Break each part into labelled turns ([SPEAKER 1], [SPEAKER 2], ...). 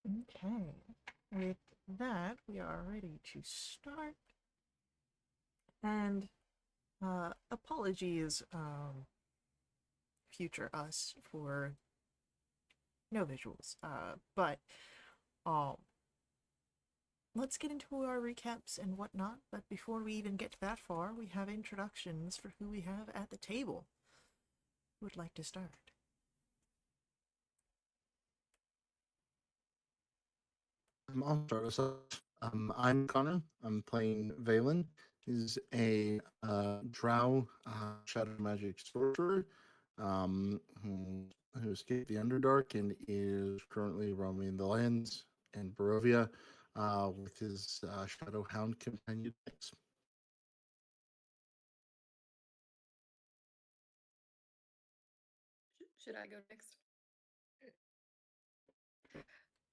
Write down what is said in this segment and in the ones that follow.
[SPEAKER 1] Okay. With that, we are ready to start. And apologies, future us, for no visuals. But um, let's get into our recaps and whatnot. But before we even get that far, we have introductions for who we have at the table. Who would like to start?
[SPEAKER 2] I'll start us off. I'm Connor. I'm playing Valen. He's a drow shadow magic sorcerer who escaped the Underdark and is currently roaming the lands in Barovia with his shadow hound companion.
[SPEAKER 3] Should I go next?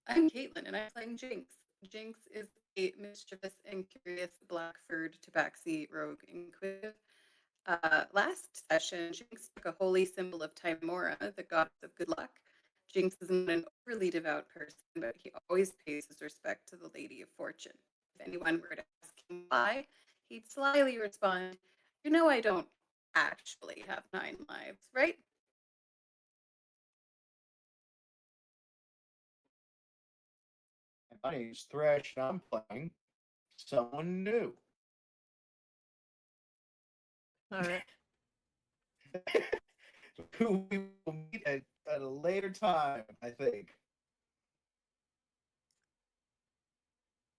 [SPEAKER 3] I'm Caitlin, and I'm playing Jinx. Jinx is a mischievous and curious black-furred tabaxi rogue inquisitive. Last session, Jinx took a holy symbol of Timora, the goddess of good luck. Jinx is not an overly devout person, but he always pays his respect to the Lady of Fortune. If anyone were to ask him why, he'd slyly respond, "You know, I don't actually have 9 lives, right?"
[SPEAKER 4] My name's Thresh, and I'm playing someone new.
[SPEAKER 1] All right.
[SPEAKER 4] Who we will meet at a later time, I think.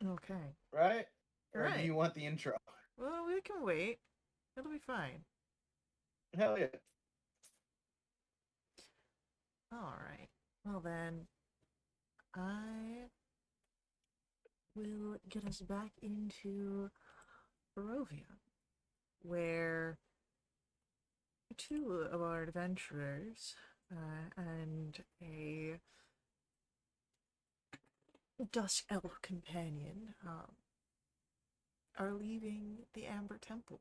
[SPEAKER 1] Okay.
[SPEAKER 4] Right?
[SPEAKER 1] All
[SPEAKER 4] Or do
[SPEAKER 1] right.
[SPEAKER 4] you want the intro?
[SPEAKER 1] Well, we can wait. It'll be fine.
[SPEAKER 4] Hell yeah.
[SPEAKER 1] All right. Well then, I will get us back into Barovia, where two of our adventurers and a dusk elf companion are leaving the Amber Temple.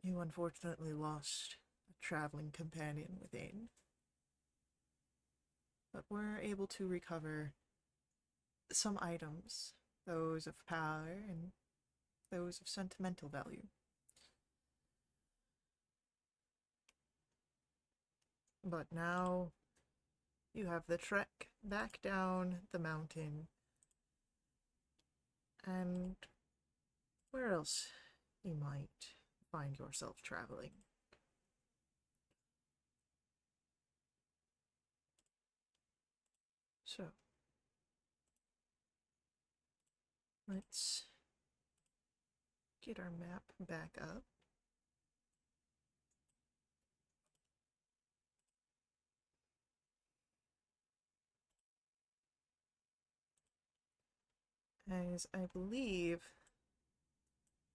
[SPEAKER 1] You unfortunately lost a traveling companion within, but were able to recover some items, those of power and those of sentimental value. But now you have the trek back down the mountain, and where else you might find yourself traveling. So, let's get our map back up. As I believe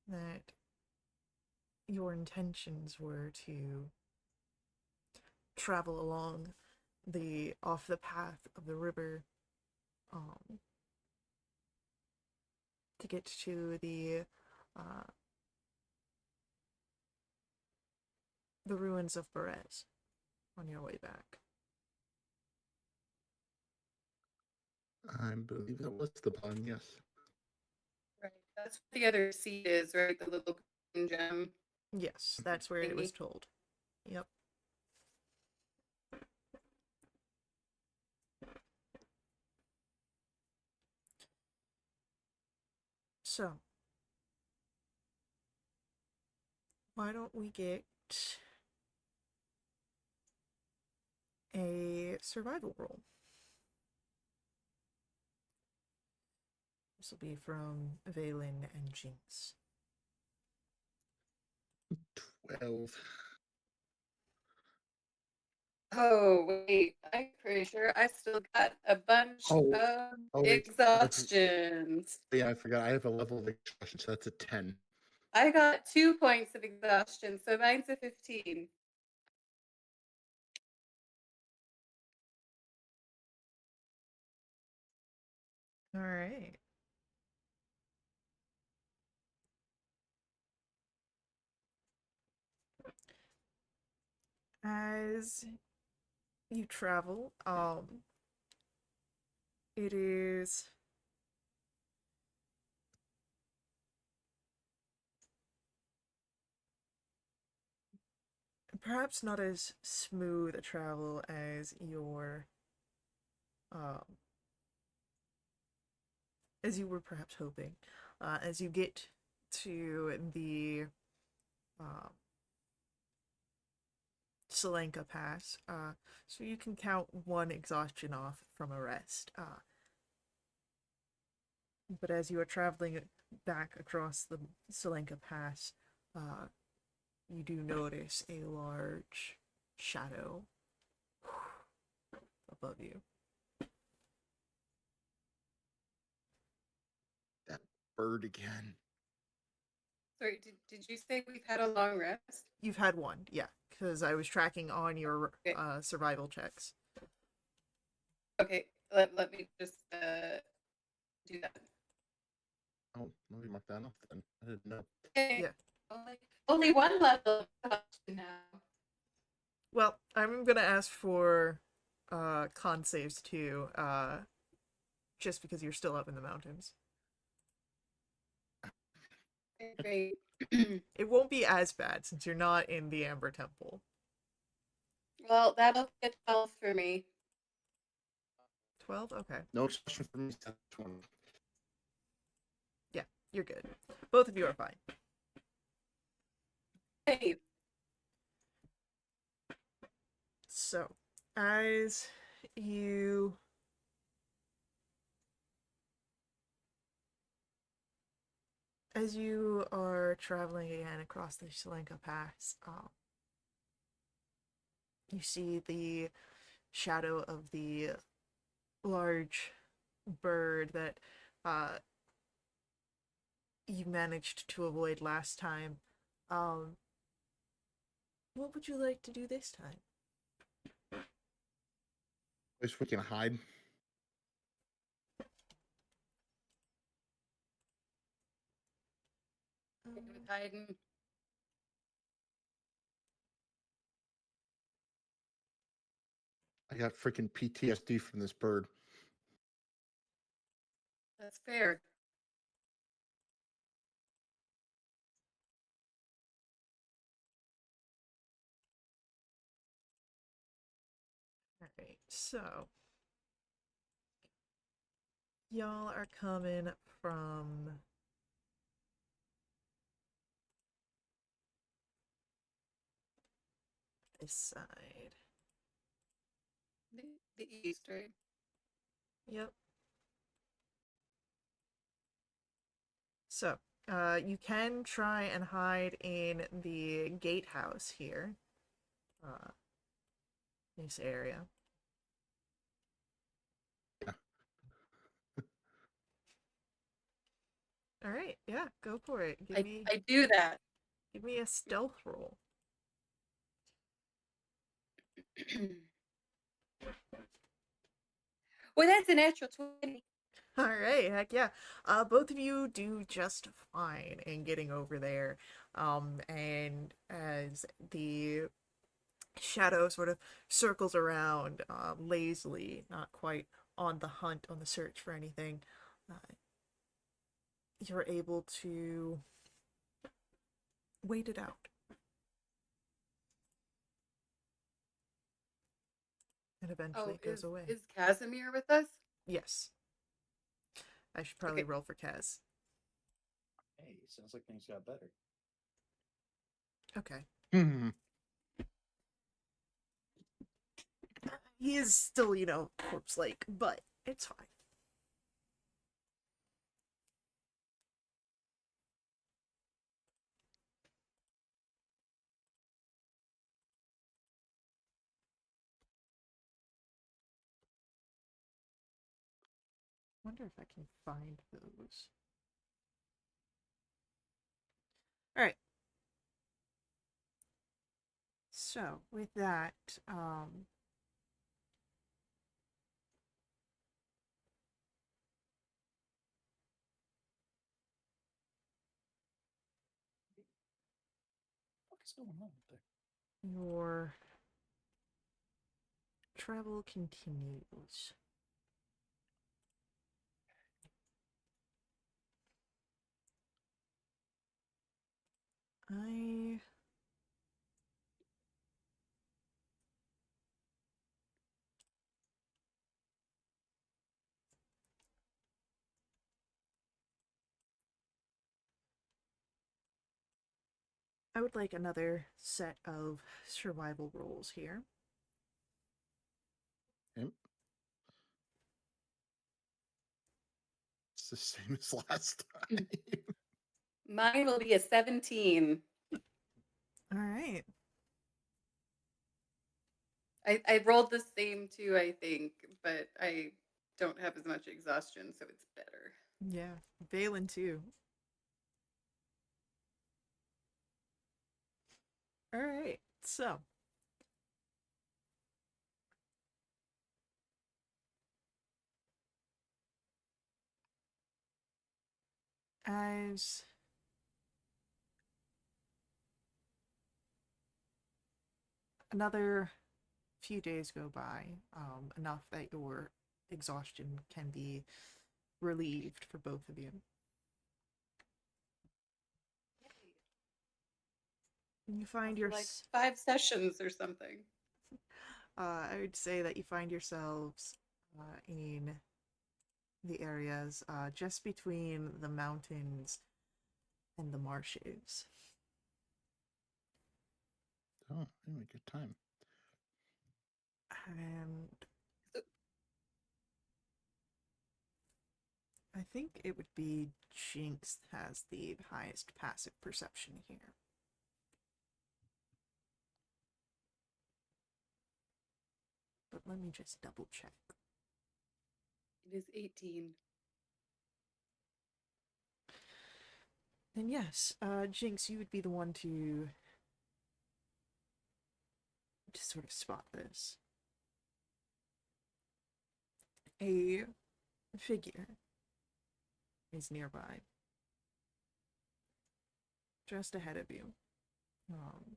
[SPEAKER 1] that your intentions were to travel along the off the path of the river um, to get to uh, the ruins of Berez on your way back.
[SPEAKER 2] I believe that was the plan, yes.
[SPEAKER 3] Right. That's what the other seed is, right? The little green gem
[SPEAKER 1] Yes, that's where it was
[SPEAKER 3] thingy.
[SPEAKER 1] told. Yep. So, why don't we get a survival roll? This will be from Valen and Jinx.
[SPEAKER 2] 12.
[SPEAKER 3] Oh, wait. I'm pretty sure I still got a bunch
[SPEAKER 2] Oh,
[SPEAKER 3] of
[SPEAKER 2] wait.
[SPEAKER 3] exhaustions.
[SPEAKER 2] Yeah, I forgot. I have a level of exhaustion, so that's a 10.
[SPEAKER 3] I got 2 points of exhaustion, so mine's a 15.
[SPEAKER 1] All right. As you travel, It is perhaps not as smooth a travel um, as you were perhaps hoping. As you get to the uh, Selenka Pass, so you can count one exhaustion off from a rest. But as you are traveling back across the Selenka Pass, uh, you do notice a large shadow above you.
[SPEAKER 2] That bird again.
[SPEAKER 3] Sorry, did you say we've had a long rest?
[SPEAKER 1] You've had one, yeah, because I was tracking on your
[SPEAKER 3] Okay.
[SPEAKER 1] survival checks.
[SPEAKER 3] Okay, let me just do that.
[SPEAKER 2] Oh, let me mark that off then. I didn't know.
[SPEAKER 3] Okay.
[SPEAKER 1] Yeah.
[SPEAKER 3] Only one level now.
[SPEAKER 1] Well, I'm gonna ask for con saves too, just because you're still up in the mountains.
[SPEAKER 3] Great.
[SPEAKER 1] It won't be as bad since you're not in the Amber Temple.
[SPEAKER 3] Well, that'll be a 12 for me.
[SPEAKER 1] 12? Okay.
[SPEAKER 2] No expression for me. 20.
[SPEAKER 1] Yeah, you're good. Both of you are fine.
[SPEAKER 3] Hey,
[SPEAKER 1] So, as you as you are traveling again across the Shalenka Pass, you see the shadow of the large bird that uh, you managed to avoid last time. Um, what would you like to do this time?
[SPEAKER 2] Wish we can hide.
[SPEAKER 3] with hiding.
[SPEAKER 2] I got freaking PTSD from this bird.
[SPEAKER 3] That's fair.
[SPEAKER 1] Alright, so y'all are coming from this side.
[SPEAKER 3] The east, right?
[SPEAKER 1] Yep. So, you can try and hide in the gatehouse here. This area.
[SPEAKER 2] Yeah.
[SPEAKER 1] Alright, yeah, go for it.
[SPEAKER 3] I do that.
[SPEAKER 1] Give me a stealth roll.
[SPEAKER 3] Well, that's a natural 20.
[SPEAKER 1] Alright, heck yeah. Both of you do just fine in getting over there. And as the shadow sort of circles around lazily, not quite on the hunt, on the search for anything, you're able to wait it out. And eventually it goes away.
[SPEAKER 3] Is Casimir with us?
[SPEAKER 1] Yes. I should probably
[SPEAKER 3] Okay.
[SPEAKER 1] roll for Kaz.
[SPEAKER 4] Hey, sounds like things got better.
[SPEAKER 1] Okay.
[SPEAKER 2] Hmm.
[SPEAKER 1] He is still, corpse-like, but it's fine. Wonder if I can find those. Alright. So, with that,
[SPEAKER 4] What's going on there?
[SPEAKER 1] your travel continues. I I would like another set of survival rolls here.
[SPEAKER 2] Yep. It's the same as last time.
[SPEAKER 3] Mine will be a 17.
[SPEAKER 1] All right.
[SPEAKER 3] I rolled the same too, I think, but I don't have as much exhaustion, so it's better.
[SPEAKER 1] Yeah. Valen too. All right. So, as another few days go by, enough that your exhaustion can be relieved for both of you. You find
[SPEAKER 3] After
[SPEAKER 1] your
[SPEAKER 3] like 5 sessions or something.
[SPEAKER 1] I would say that you find yourselves in the areas just between the mountains and the marshes.
[SPEAKER 2] Oh, anyway, good time.
[SPEAKER 1] And
[SPEAKER 3] So,
[SPEAKER 1] I think it would be Jinx has the highest passive perception here. But let me just double check.
[SPEAKER 3] it is 18.
[SPEAKER 1] Then yes, Jinx, you would be the one to sort of spot this. A figure is nearby, just ahead of you. Um,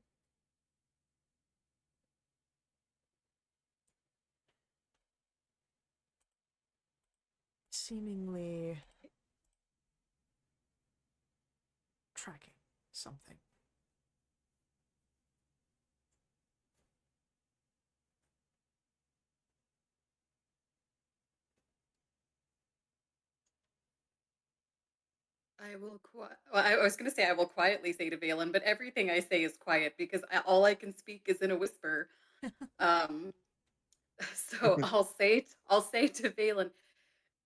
[SPEAKER 1] Seemingly tracking something.
[SPEAKER 3] I was going to say I will quietly say to Valen, but everything I say is quiet because all I can speak is in a whisper. Um, so I'll say to Valen,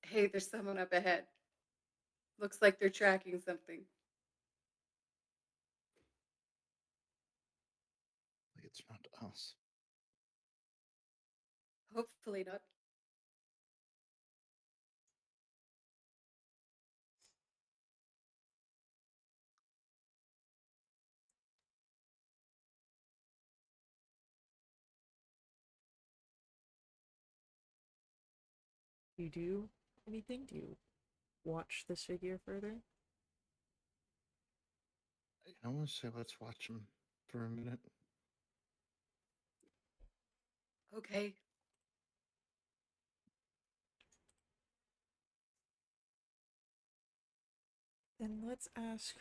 [SPEAKER 3] "Hey, there's someone up ahead. Looks like they're tracking something.
[SPEAKER 2] It's not us.
[SPEAKER 3] Hopefully not."
[SPEAKER 1] Do you do anything? Do you watch this figure further?
[SPEAKER 2] I want to say let's watch him for a minute.
[SPEAKER 3] Okay.
[SPEAKER 1] Then let's ask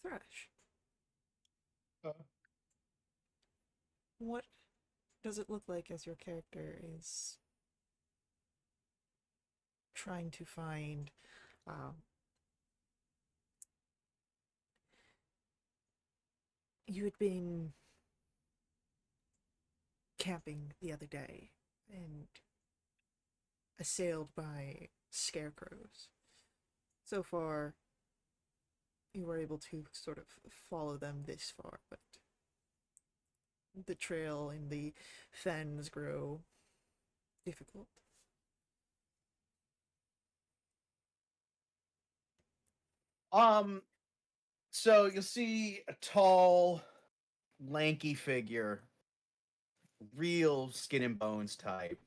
[SPEAKER 1] Thresh. What does it look like as your character is trying to find you had been camping the other day and assailed by scarecrows. So far, you were able to sort of follow them this far, but the trail and the fens grow difficult.
[SPEAKER 4] So you'll see a tall, lanky figure, real skin and bones type,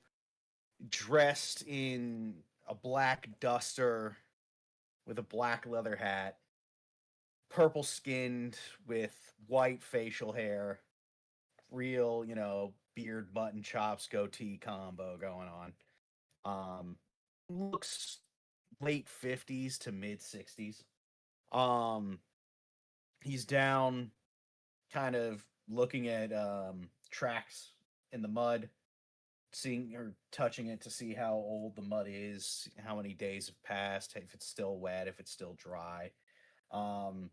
[SPEAKER 4] dressed in a black duster with a black leather hat, purple skinned with white facial hair, real, beard, button chops, goatee combo going on. Looks late 50s to mid 60s. Um, He's down, kind of looking at tracks in the mud, seeing or touching it to see how old the mud is, how many days have passed, if it's still wet, if it's still dry. Um,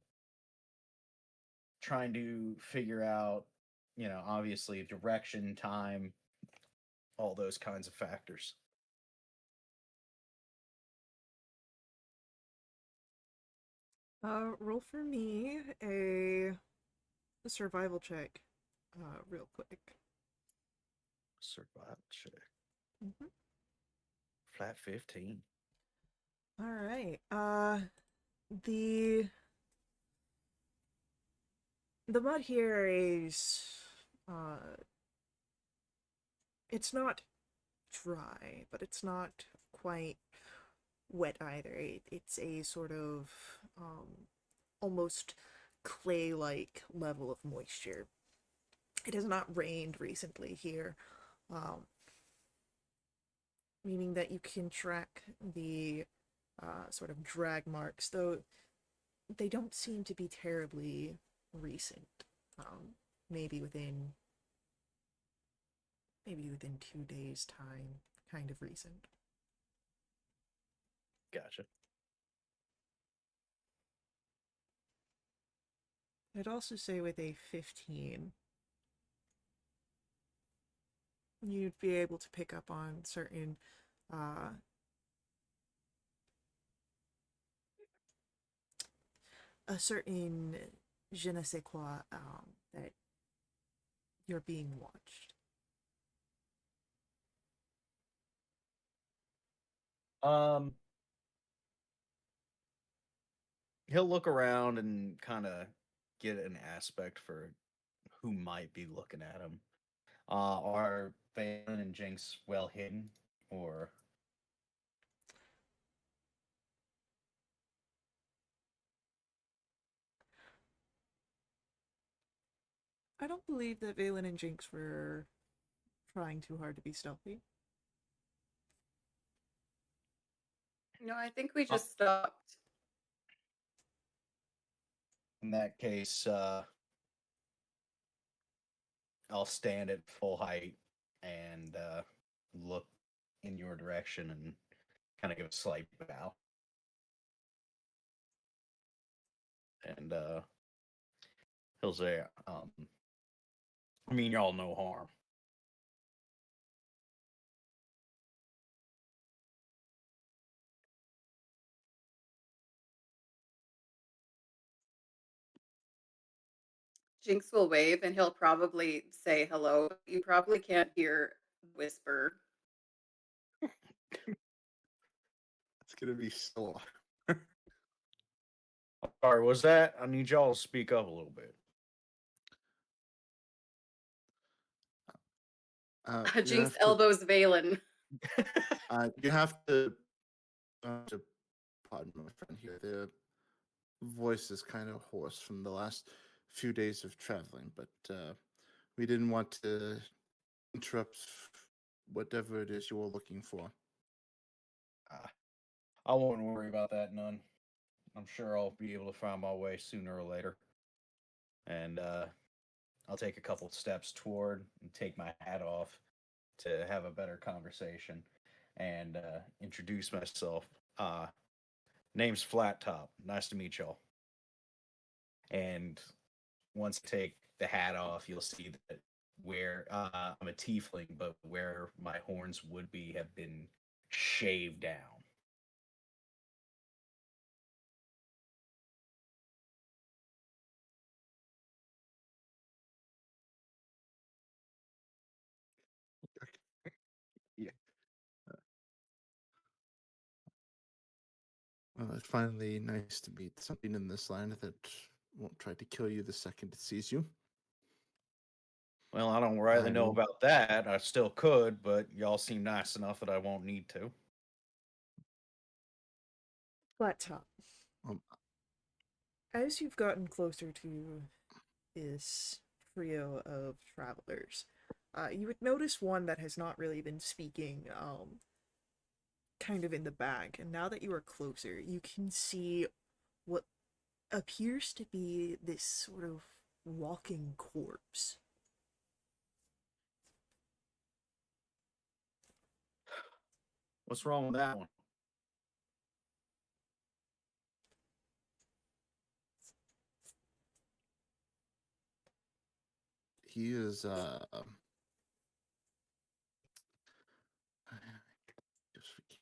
[SPEAKER 4] Trying to figure out, obviously direction, time, all those kinds of factors.
[SPEAKER 1] Roll for me a survival check, real quick.
[SPEAKER 4] Survival check.
[SPEAKER 1] Mm-hmm.
[SPEAKER 4] Flat 15.
[SPEAKER 1] All right. The the mud here is, uh, it's not dry, but it's not quite wet either. It's a sort of almost clay-like level of moisture. It has not rained recently here, um, meaning that you can track the sort of drag marks, though they don't seem to be terribly recent. Um, maybe within 2 days' time, kind of recent.
[SPEAKER 4] Gotcha.
[SPEAKER 1] I'd also say with a 15, you'd be able to pick up on certain uh, a certain je ne sais quoi, that you're being watched.
[SPEAKER 4] Um, he'll look around and kind of get an aspect for who might be looking at him. Are Valen and Jinx well hidden, or
[SPEAKER 1] I don't believe that Valen and Jinx were trying too hard to be stealthy.
[SPEAKER 3] No, I think we
[SPEAKER 4] Uh,
[SPEAKER 3] just stopped.
[SPEAKER 4] in that case, I'll stand at full height and look in your direction and kind of give a slight bow. And he'll say, I mean, y'all no harm.
[SPEAKER 3] Jinx will wave and he'll probably say hello. You probably can't hear the whisper.
[SPEAKER 2] It's gonna be so.
[SPEAKER 4] Sorry, was that? I need y'all to speak up a little bit.
[SPEAKER 2] You
[SPEAKER 3] Jinx
[SPEAKER 2] have to.
[SPEAKER 3] elbows Valen.
[SPEAKER 2] You have to. Pardon my friend here. The voice is kind of hoarse from the last few days of traveling, but we didn't want to interrupt whatever it is you were looking for.
[SPEAKER 4] I won't worry about that none. I'm sure I'll be able to find my way sooner or later. And I'll take a couple steps toward and take my hat off to have a better conversation and introduce myself. Name's Flat Top. Nice to meet y'all. And once I take the hat off, you'll see that where I'm a tiefling, but where my horns would be have been shaved down.
[SPEAKER 2] Yeah. Well, it's finally nice to meet something in this land that won't try to kill you the second it sees you.
[SPEAKER 4] Well, I don't really
[SPEAKER 2] I
[SPEAKER 4] know
[SPEAKER 2] will.
[SPEAKER 4] about that. I still could, but y'all seem nice enough that I won't need to.
[SPEAKER 1] Flat top.
[SPEAKER 2] Um,
[SPEAKER 1] As you've gotten closer to this trio of travelers, you would notice one that has not really been speaking, kind of in the back. And now that you are closer, you can see what appears to be this sort of walking corpse.
[SPEAKER 4] What's wrong with that one?
[SPEAKER 2] He is I just forget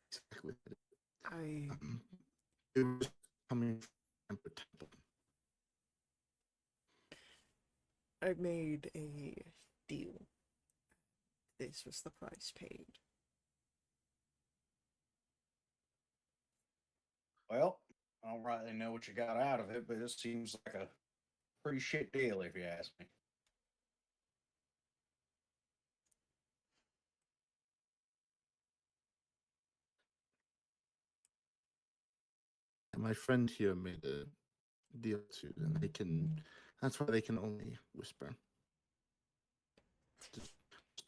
[SPEAKER 2] exactly what
[SPEAKER 1] I
[SPEAKER 2] it was coming from the temple.
[SPEAKER 1] I made a deal. This was the price paid.
[SPEAKER 4] Well, I don't rightly know what you got out of it, but it seems like a pretty shit deal, if you ask me.
[SPEAKER 2] And my friend here made a deal too, and they can. That's why they can only whisper. Just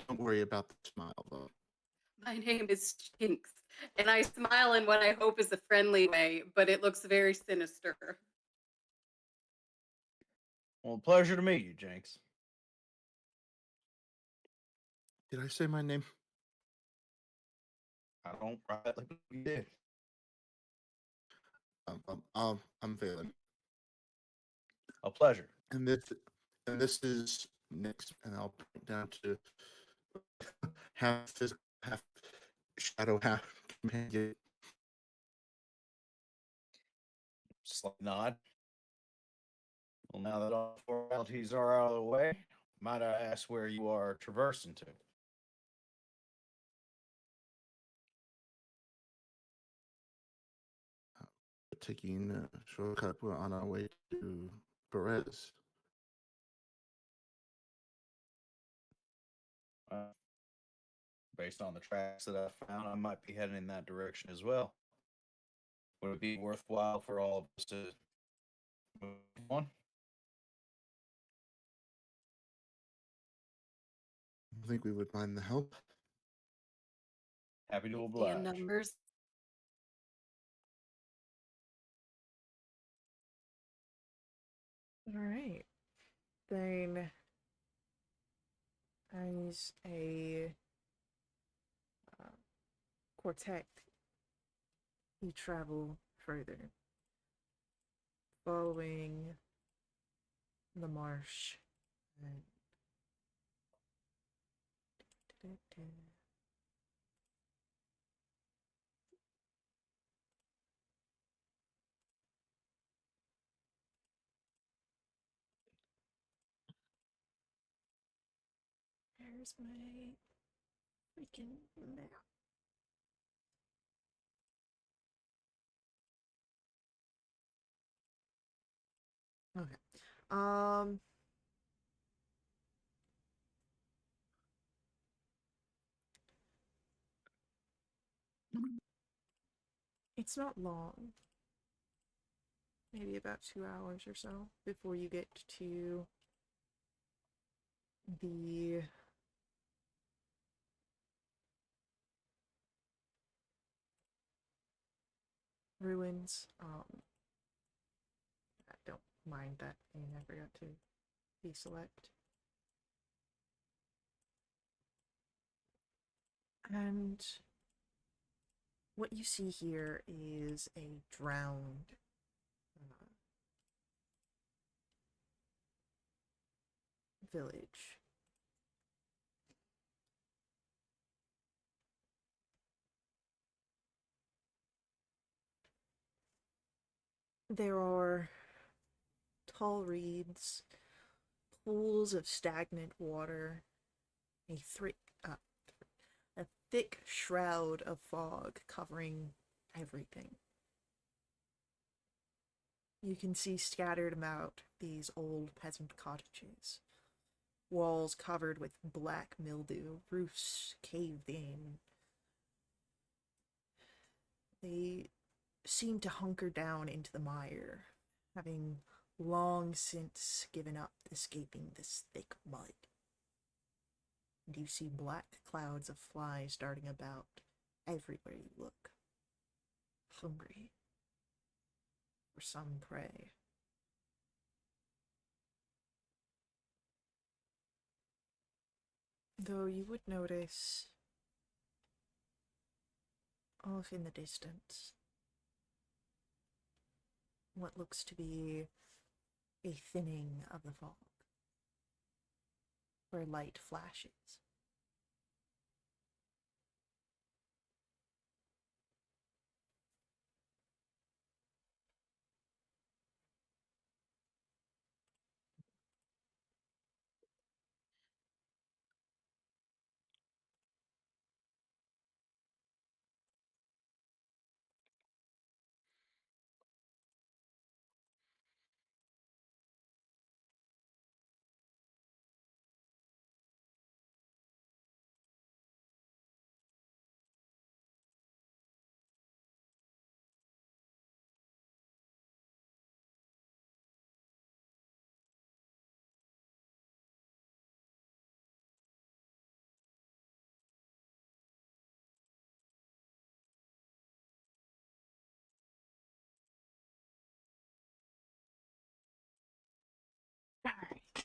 [SPEAKER 2] don't worry about the smile, though.
[SPEAKER 3] My name is Jinx, and I smile in what I hope is a friendly way, but it looks very sinister.
[SPEAKER 4] Well, pleasure to meet you, Jinx.
[SPEAKER 2] Did I say my name?
[SPEAKER 4] I don't rightly believe you did.
[SPEAKER 2] I'm Valen,
[SPEAKER 4] A pleasure.
[SPEAKER 2] and this is Nyx, and I'll point down to half physical, half shadow, half companion.
[SPEAKER 4] Slight nod. Well, now that all formalities are out of the way, might I ask where you are traversing to?
[SPEAKER 2] Taking a shortcut. We're on our way to Perez.
[SPEAKER 4] Based on the tracks that I found, I might be heading in that direction as well. Would it be worthwhile for all of us to move on?
[SPEAKER 2] I think we would mind the help.
[SPEAKER 4] Happy to
[SPEAKER 3] Safety in
[SPEAKER 4] oblige.
[SPEAKER 3] numbers.
[SPEAKER 1] All right. Then, as a quartet, you travel further, following the marsh. And there's my freaking map. Okay. It's not long. Maybe about 2 hours or so before you get to the ruins. I don't mind that thing. I forgot to deselect. And what you see here is a drowned village. There are tall reeds, pools of stagnant water, a, uh, a thick shroud of fog covering everything. You can see scattered about these old peasant cottages, walls covered with black mildew, roofs caved in. They seem to hunker down into the mire, having long since given up escaping this thick mud. And you see black clouds of flies darting about everywhere you look, hungry. for some prey. Though you would notice, off in the distance, what looks to be a thinning of the fog, where light flashes. Alright.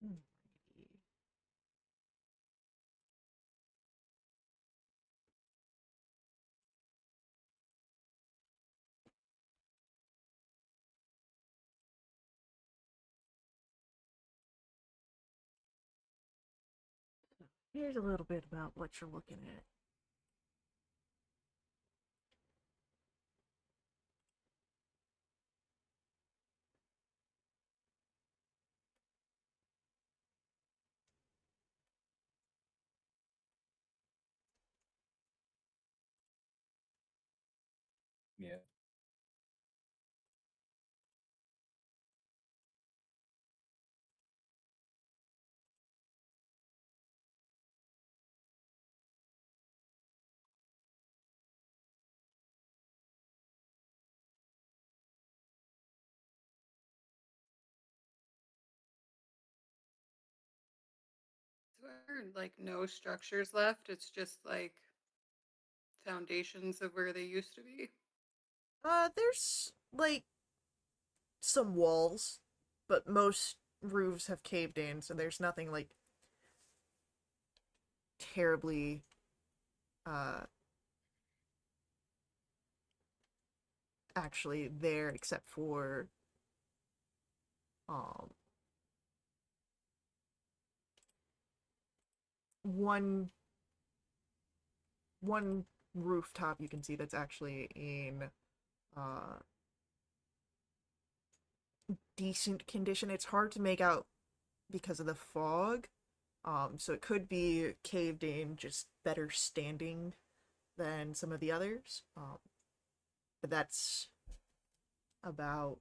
[SPEAKER 1] Alrighty. Here's a little bit about what you're looking at.
[SPEAKER 4] Yeah.
[SPEAKER 3] So I heard like no structures left. It's just like foundations of where they used to be.
[SPEAKER 1] There's like some walls, but most roofs have caved in, so there's nothing like terribly uh actually there except for um one one rooftop you can see that's actually in uh decent condition. It's hard to make out because of the fog. So it could be caved in, just better standing than some of the others. But that's about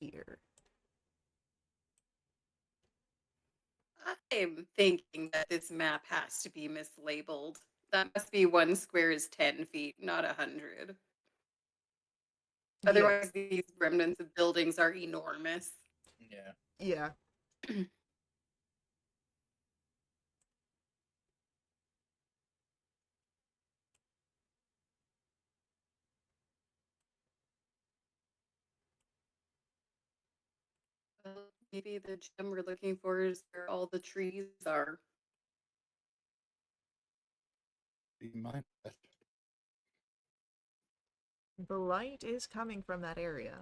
[SPEAKER 1] here.
[SPEAKER 3] I'm thinking that this map has to be mislabeled. That must be 1 square is 10 feet, not 100.
[SPEAKER 1] Yeah,
[SPEAKER 3] Otherwise, these remnants of buildings are enormous.
[SPEAKER 4] Yeah.
[SPEAKER 1] yeah.
[SPEAKER 3] Well, maybe the gem we're looking for is where all the trees are.
[SPEAKER 2] Be my bet.
[SPEAKER 1] The light is coming from that area.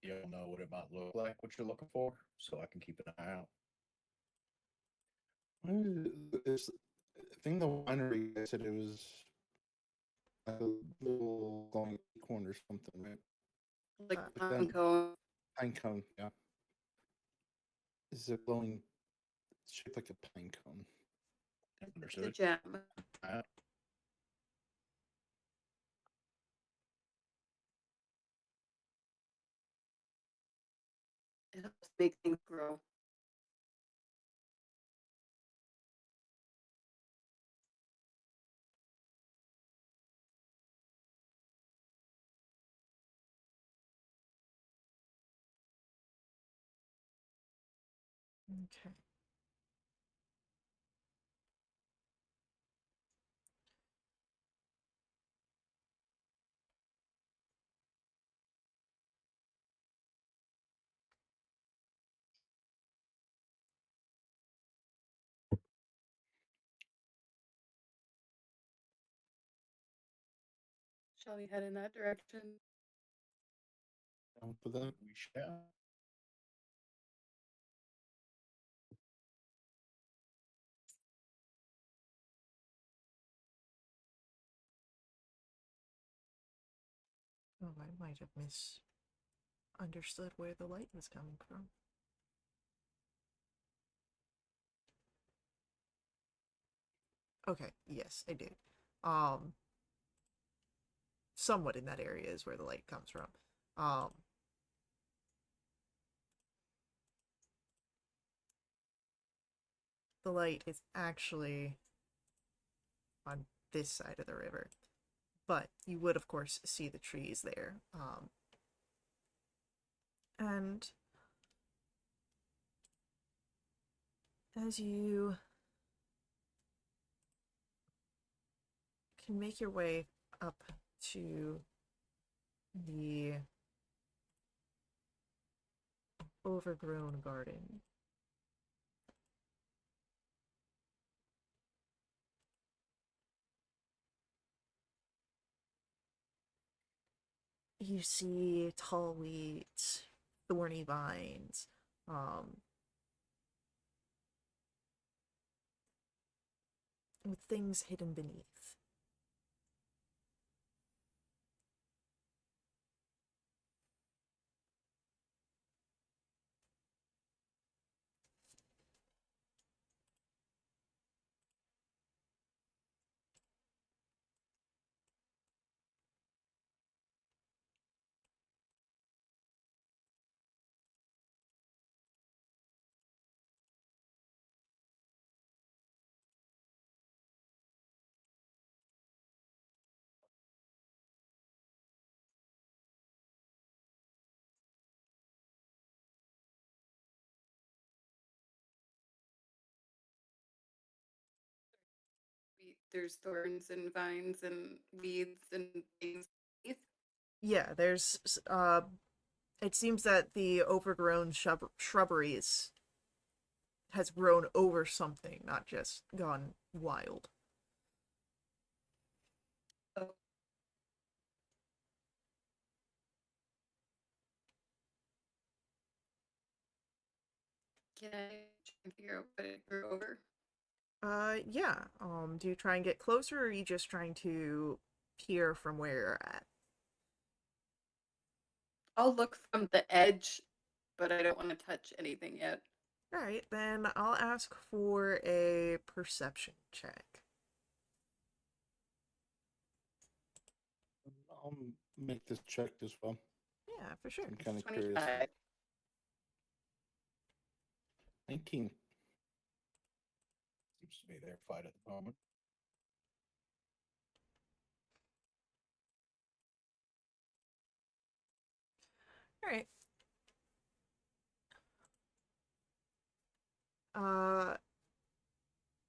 [SPEAKER 4] You'll know what it might look like, what you're looking for, so I can keep an eye out.
[SPEAKER 2] It's, I think the winery guy said it was a little glowing corner or something, right?
[SPEAKER 3] Like
[SPEAKER 1] Uh,
[SPEAKER 3] mountain cone.
[SPEAKER 2] Pine cone, yeah. This is a glowing, shaped like a pine cone.
[SPEAKER 3] It's a
[SPEAKER 4] Understood.
[SPEAKER 3] gem.
[SPEAKER 4] Uh,
[SPEAKER 3] It helps make things grow.
[SPEAKER 1] Okay.
[SPEAKER 3] Shall we head in that direction?
[SPEAKER 2] Down for that.
[SPEAKER 4] we shall.
[SPEAKER 1] Oh, I might have misunderstood where the light was coming from. Okay, yes, I did. Somewhat in that area is where the light comes from. The light is actually on this side of the river, but you would, of course, see the trees there. And as you can make your way up to the overgrown garden, you see tall weeds, thorny vines, with things hidden beneath.
[SPEAKER 3] There's thorns and vines and weeds and things beneath.
[SPEAKER 1] Yeah, it seems that the overgrown shrubberies has grown over something, not just gone wild.
[SPEAKER 3] Oh, can I try and figure out what it grew over?
[SPEAKER 1] Yeah. Do you try and get closer, or are you just trying to peer from where you're at?
[SPEAKER 3] I'll look from the edge, but I don't want to touch anything yet.
[SPEAKER 1] All right, then I'll ask for a perception check.
[SPEAKER 2] I'll make this check as well.
[SPEAKER 1] Yeah, for sure.
[SPEAKER 2] I'm kind of curious.
[SPEAKER 3] 25.
[SPEAKER 2] 19.
[SPEAKER 4] Seems to be their fight at the moment.
[SPEAKER 1] All right. Uh,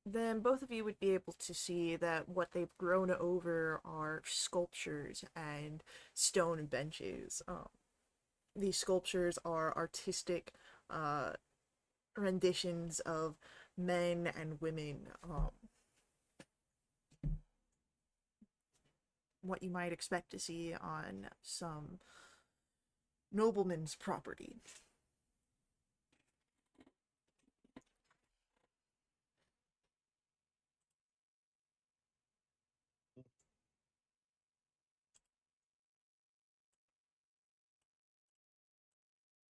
[SPEAKER 1] then both of you would be able to see that what they've grown over are sculptures and stone benches. These sculptures are artistic renditions of men and women. What you might expect to see on some nobleman's property.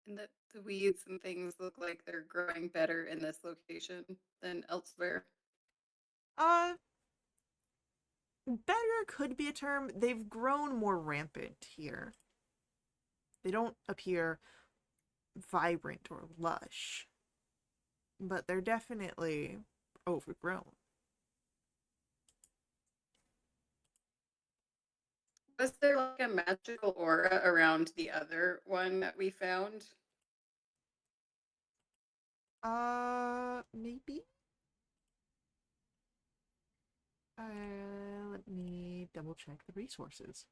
[SPEAKER 3] And that the weeds and things look like they're growing better in this location than elsewhere.
[SPEAKER 1] Uh, better could be a term. They've grown more rampant here. They don't appear vibrant or lush, but they're definitely overgrown.
[SPEAKER 3] Was there like a magical aura around the other one that we found?
[SPEAKER 1] Maybe? Let me double check the resources.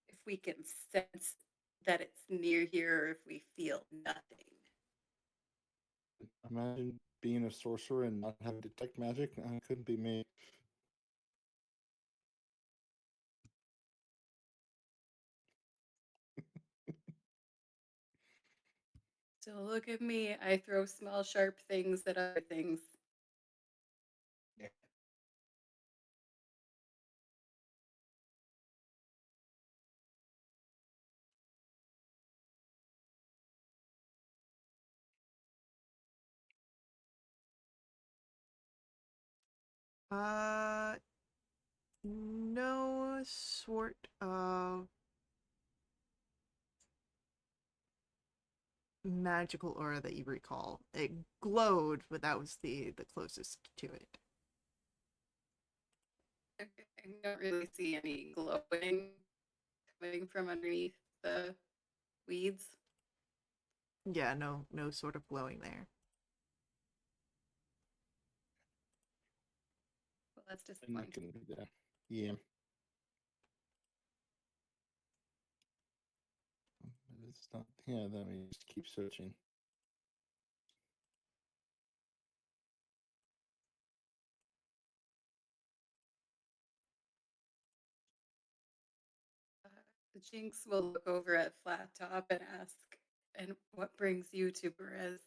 [SPEAKER 3] If we can sense that it's near here, or if we feel nothing.
[SPEAKER 2] Imagine being a sorcerer and not having detect magic. It couldn't be me.
[SPEAKER 3] So look at me. I throw small, sharp things at other things.
[SPEAKER 4] Yeah.
[SPEAKER 1] Uh, no sort of magical aura that you recall. It glowed, but that was the closest to it.
[SPEAKER 3] Okay, I don't really see any glowing coming from underneath the weeds.
[SPEAKER 1] Yeah, no sort of glowing there.
[SPEAKER 3] Well, that's
[SPEAKER 2] And that
[SPEAKER 3] disappointing.
[SPEAKER 2] couldn't be there. Yeah. It's not. Yeah, then we just keep searching.
[SPEAKER 3] The Jinx will look over at Flat Top and ask, "And what brings you to Perez?"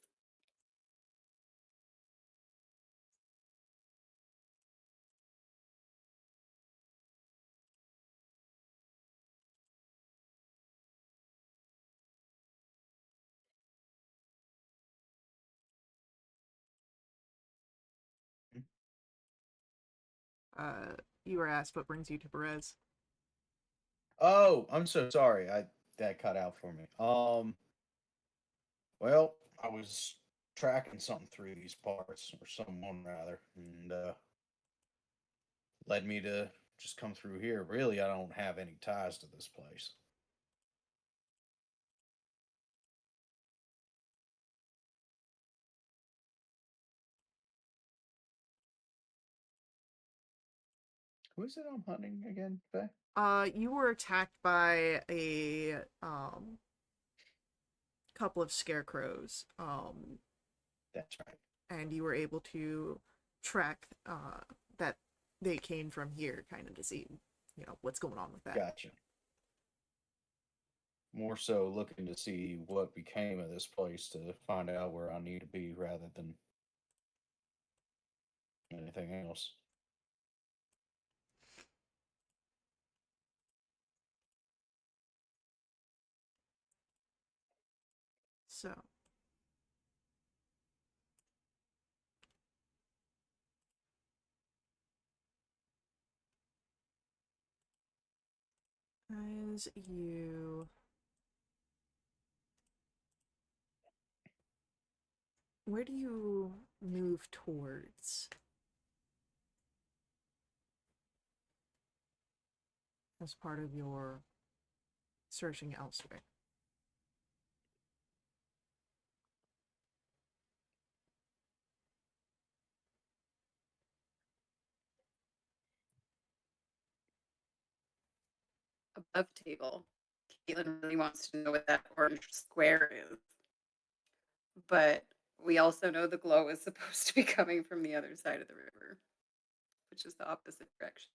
[SPEAKER 1] Uh, you were asked what brings you to Perez.
[SPEAKER 4] Oh, I'm so sorry. I that cut out for me. Well, I was tracking something through these parts, or someone rather, and led me to just come through here. Really, I don't have any ties to this place. Who is it I'm hunting again, Faye?
[SPEAKER 1] You were attacked by a couple of scarecrows.
[SPEAKER 4] That's right.
[SPEAKER 1] And you were able to track that they came from here, kind of to see, what's going on with that.
[SPEAKER 4] Gotcha. More so looking to see what became of this place to find out where I need to be rather than anything else.
[SPEAKER 1] So, as you where do you move towards as part of your searching elsewhere?
[SPEAKER 3] Above table. Caitlin really wants to know what that orange square is. But we also know the glow is supposed to be coming from the other side of the river, which is the opposite direction.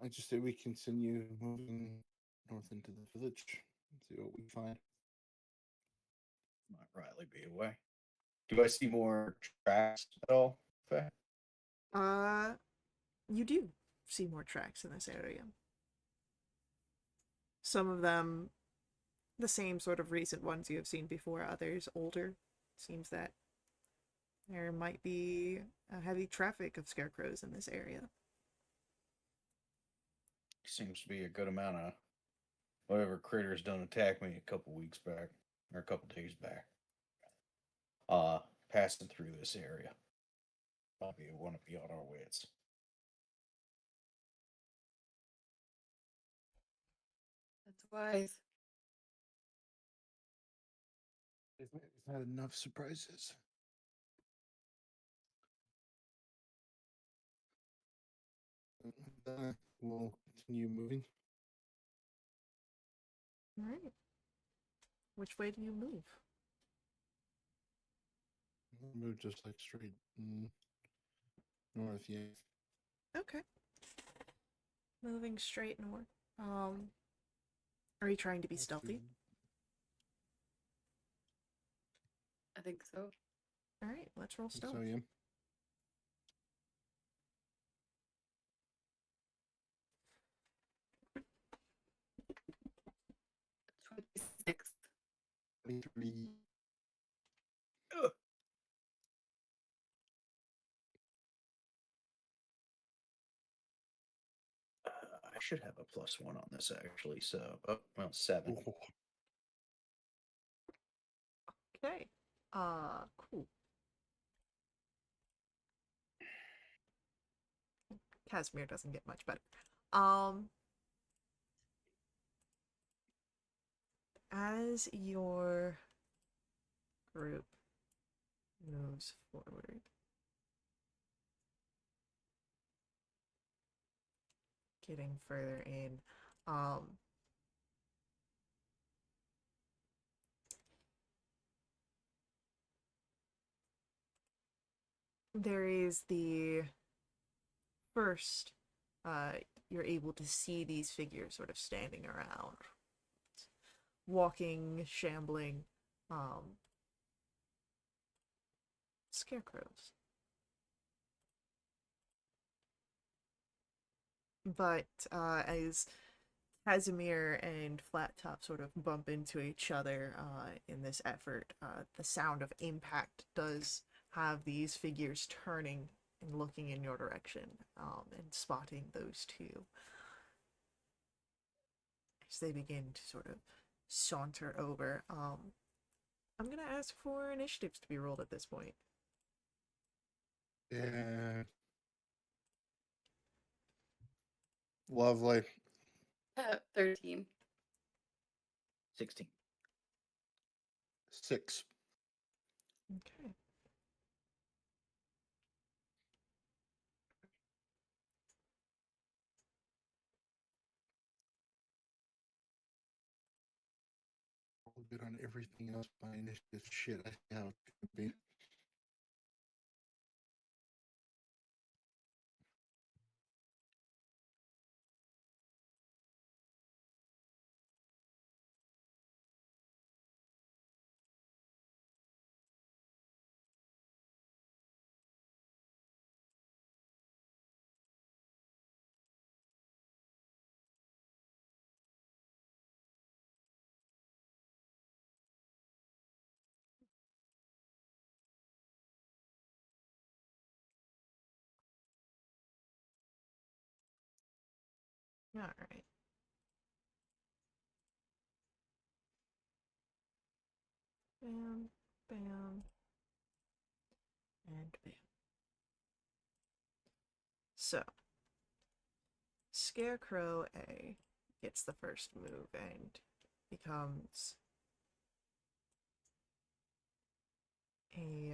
[SPEAKER 2] I just say we continue moving north into the village and see what we find.
[SPEAKER 4] Might rightly be away. Do I see more tracks at all? Faye?
[SPEAKER 1] Uh, you do see more tracks in this area. Some of them the same sort of recent ones you have seen before, others older. Seems that there might be a heavy traffic of scarecrows in this area.
[SPEAKER 4] Seems to be a good amount of whatever critters done attack me a couple weeks back or a couple days back. Passing through this area. Probably want to be on our wits.
[SPEAKER 3] That's wise.
[SPEAKER 2] Isn't that enough surprises? We'll continue moving.
[SPEAKER 1] All right. Which way do you move?
[SPEAKER 2] We'll move just like straight north, yeah.
[SPEAKER 1] Okay. Moving straight north. Are you trying to be stealthy?
[SPEAKER 3] I think so.
[SPEAKER 1] All right, let's roll stealth.
[SPEAKER 2] So, yeah.
[SPEAKER 3] '26.
[SPEAKER 2] 23.
[SPEAKER 4] I should have a +1 on this actually. So, oh, well, 7.
[SPEAKER 2] Oh,
[SPEAKER 1] Okay. Cool. Casimir doesn't get much better. As your group moves forward, getting further in, there is the first, you're able to see these figures sort of standing around, walking, shambling, scarecrows. But as Casimir and Flat Top sort of bump into each other in this effort, the sound of impact does have these figures turning and looking in your direction and spotting those two as they begin to sort of saunter over. I'm going to ask for initiatives to be rolled at this point.
[SPEAKER 2] yeah. Lovely.
[SPEAKER 3] 13.
[SPEAKER 4] 16.
[SPEAKER 2] 6.
[SPEAKER 1] Okay.
[SPEAKER 2] Good on everything else. My initiative shit. I see how it could be.
[SPEAKER 1] All right. Bam, bam, and bam. So, Scarecrow A gets the first move and becomes a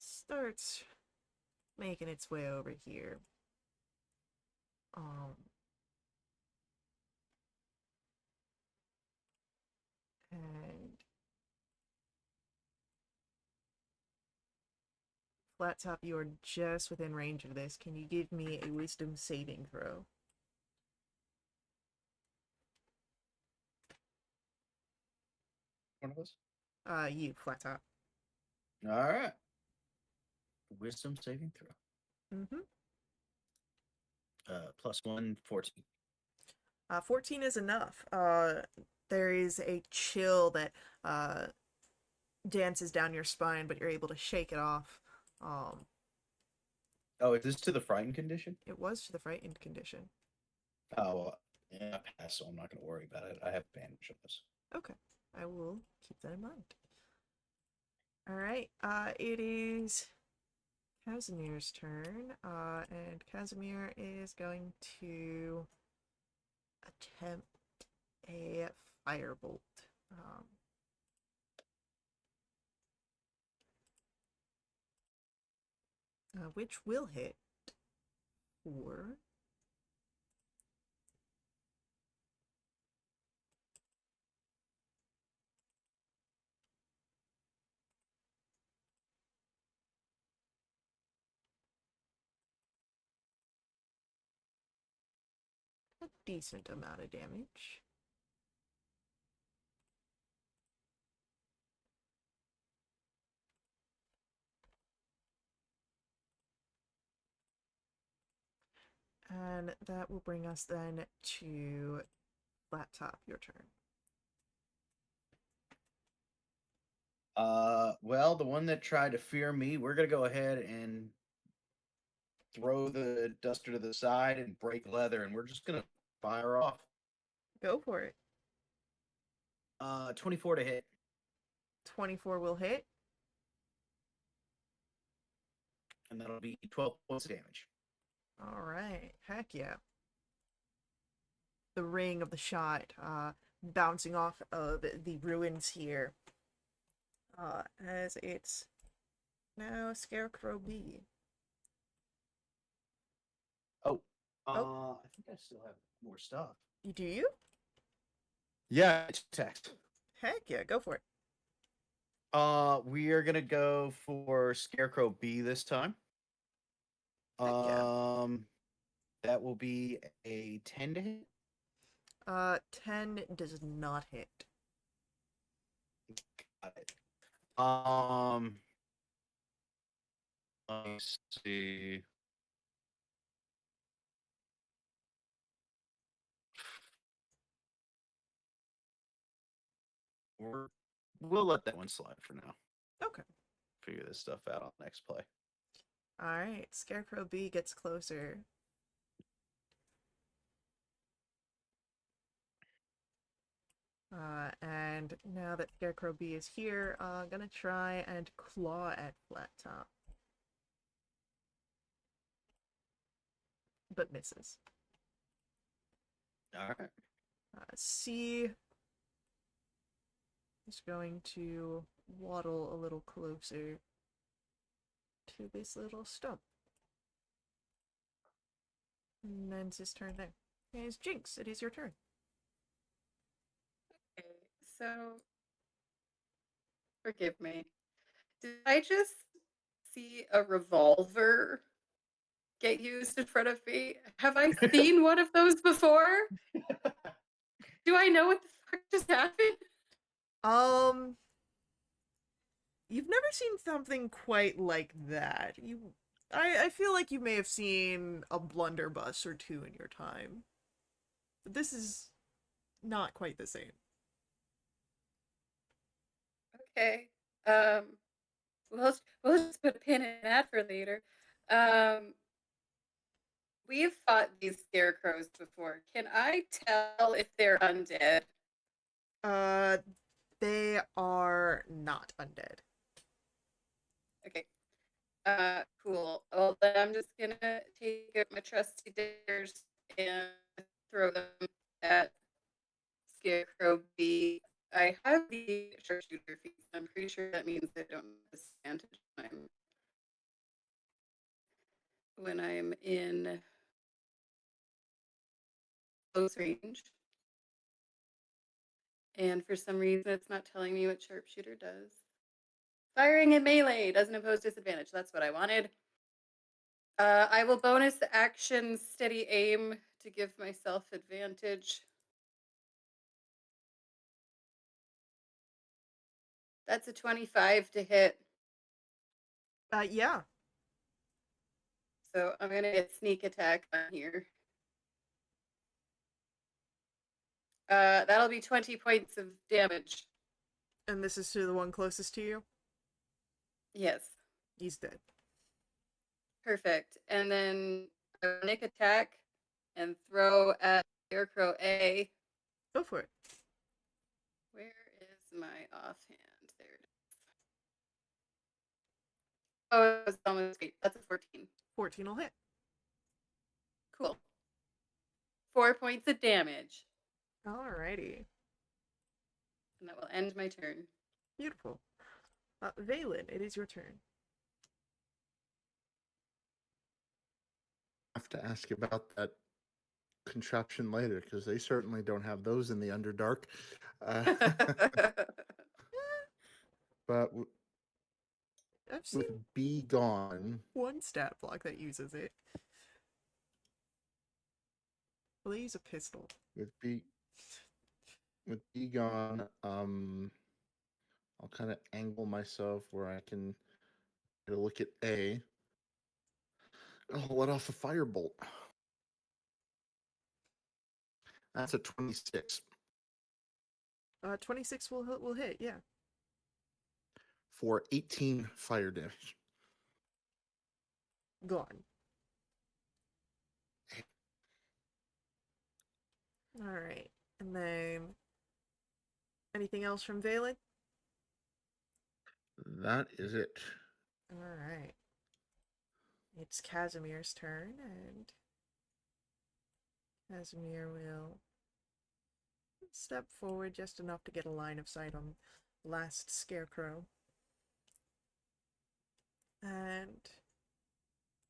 [SPEAKER 1] starts making its way over here. And Flat Top, you are just within range of this. Can you give me a wisdom saving throw?
[SPEAKER 4] One of us.
[SPEAKER 1] You, Flat Top.
[SPEAKER 4] All right. Wisdom saving throw.
[SPEAKER 1] Mm-hmm.
[SPEAKER 4] +1, 14.
[SPEAKER 1] 14 is enough. There is a chill that dances down your spine, but you're able to shake it off.
[SPEAKER 4] Oh, is this to the frightened condition?
[SPEAKER 1] It was to the frightened condition.
[SPEAKER 4] Oh, well, yeah, pass, so I'm not going to worry about it. I have bandage on this.
[SPEAKER 1] Okay, I will keep that in mind. All right, it is Casimir's turn, and Casimir is going to attempt a firebolt. Which will hit for a decent amount of damage. And that will bring us then to Flat Top, your turn.
[SPEAKER 4] Well, the one that tried to fear me, we're going to go ahead and throw the duster to the side and break leather, and we're just going to fire off.
[SPEAKER 1] Go for it.
[SPEAKER 4] 24 to hit.
[SPEAKER 1] 24 will hit.
[SPEAKER 4] And that'll be 12 points of damage.
[SPEAKER 1] All right. Heck yeah. The ring of the shot bouncing off of the ruins here as it's now Scarecrow B.
[SPEAKER 4] Oh,
[SPEAKER 1] Oh.
[SPEAKER 4] I think I still have more stuff.
[SPEAKER 1] Do you?
[SPEAKER 4] Yeah, it's text.
[SPEAKER 1] Heck yeah, go for it.
[SPEAKER 4] We are gonna go for Scarecrow B this time.
[SPEAKER 1] Heck yeah.
[SPEAKER 4] That will be a 10 to hit.
[SPEAKER 1] 10 does not hit.
[SPEAKER 4] Got it. Let me see. We'll let that one slide for now.
[SPEAKER 1] Okay.
[SPEAKER 4] Figure this stuff out on next play.
[SPEAKER 1] All right, Scarecrow B gets closer. And now that Scarecrow B is here, gonna try and claw at Flat Top. But misses.
[SPEAKER 4] All right.
[SPEAKER 1] C is going to waddle a little closer to this little stump. And then it's his turn there. It's Jinx, it is your turn.
[SPEAKER 3] Okay, so forgive me. Did I just see a revolver get used in front of me? Have I seen one of those before? Do I know what the fuck just happened?
[SPEAKER 1] You've never seen something quite like that. I feel like you may have seen a blunderbuss or two in your time. But this is not quite the same.
[SPEAKER 3] Okay. We'll just put a pin in that for later. We've fought these scarecrows before. Can I tell if they're undead?
[SPEAKER 1] They are not undead.
[SPEAKER 3] Okay. Cool. Well, then I'm just gonna take out my trusty daggers and throw them at Scarecrow B. I have the sharpshooter feat. I'm pretty sure that means I don't have disadvantage when I'm in close range. And for some reason, it's not telling me what sharpshooter does. Firing in melee doesn't impose disadvantage. That's what I wanted. I will bonus action steady aim to give myself advantage. That's a 25 to hit.
[SPEAKER 1] Yeah.
[SPEAKER 3] So I'm going to get sneak attack on here. That'll be 20 points of damage.
[SPEAKER 1] And this is to the one closest to you?
[SPEAKER 3] Yes.
[SPEAKER 1] He's dead.
[SPEAKER 3] Perfect. And then sneak attack and throw at Scarecrow A.
[SPEAKER 1] Go for it.
[SPEAKER 3] Where is my offhand? There it is. Oh, it was almost 8. That's a 14.
[SPEAKER 1] 14 will hit.
[SPEAKER 3] Cool. 4 points of damage.
[SPEAKER 1] Alrighty.
[SPEAKER 3] And that will end my turn.
[SPEAKER 1] Beautiful. Valen, it is your turn.
[SPEAKER 2] I have to ask about that contraption later because they certainly don't have those in the Underdark. But
[SPEAKER 1] I've seen
[SPEAKER 2] with Be Gone,
[SPEAKER 1] one stat block that uses it. Well, they use a pistol.
[SPEAKER 2] with Be Gone, I'll kind of angle myself where I can get a look at A. I'll let off a firebolt. That's a 26
[SPEAKER 1] 26 will hit, yeah.
[SPEAKER 2] for 18 fire damage.
[SPEAKER 1] Gone. Alright. And then anything else from Valen?
[SPEAKER 2] That is it.
[SPEAKER 1] Alright. It's Casimir's turn, and Casimir will step forward just enough to get a line of sight on last Scarecrow. And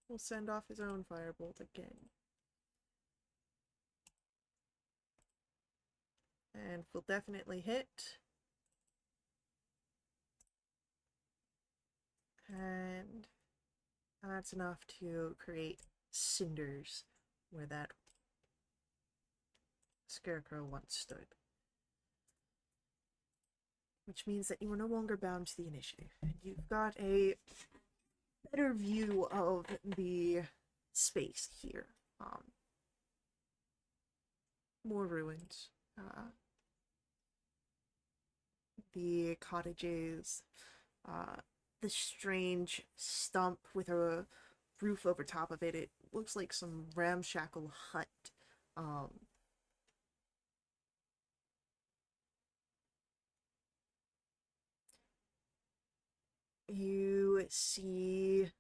[SPEAKER 1] will send off his own firebolt again. And will definitely hit. And that's enough to create cinders where that Scarecrow once stood. Which means that you are no longer bound to the initiative. And you've got a better view of the space here. More ruins. The cottages. The strange stump with a roof over top of it. It looks like some ramshackle hut. You see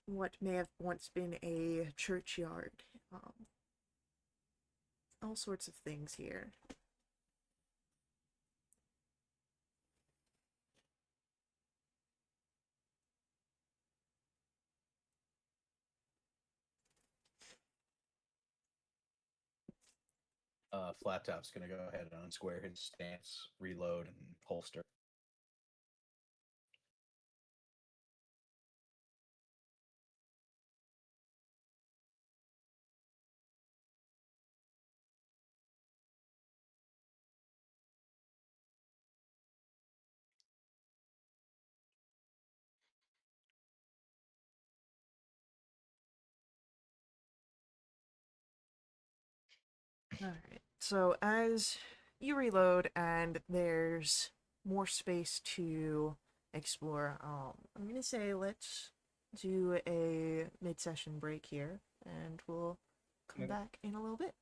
[SPEAKER 1] what may have once been a churchyard. All sorts of things here.
[SPEAKER 4] Flat Top's gonna go ahead and unsquare his stance, reload, and holster.
[SPEAKER 1] Alright, so as you reload and there's more space to explore, I'm gonna say let's do a mid-session break here, and we'll come
[SPEAKER 4] Okay.
[SPEAKER 1] back in a little bit.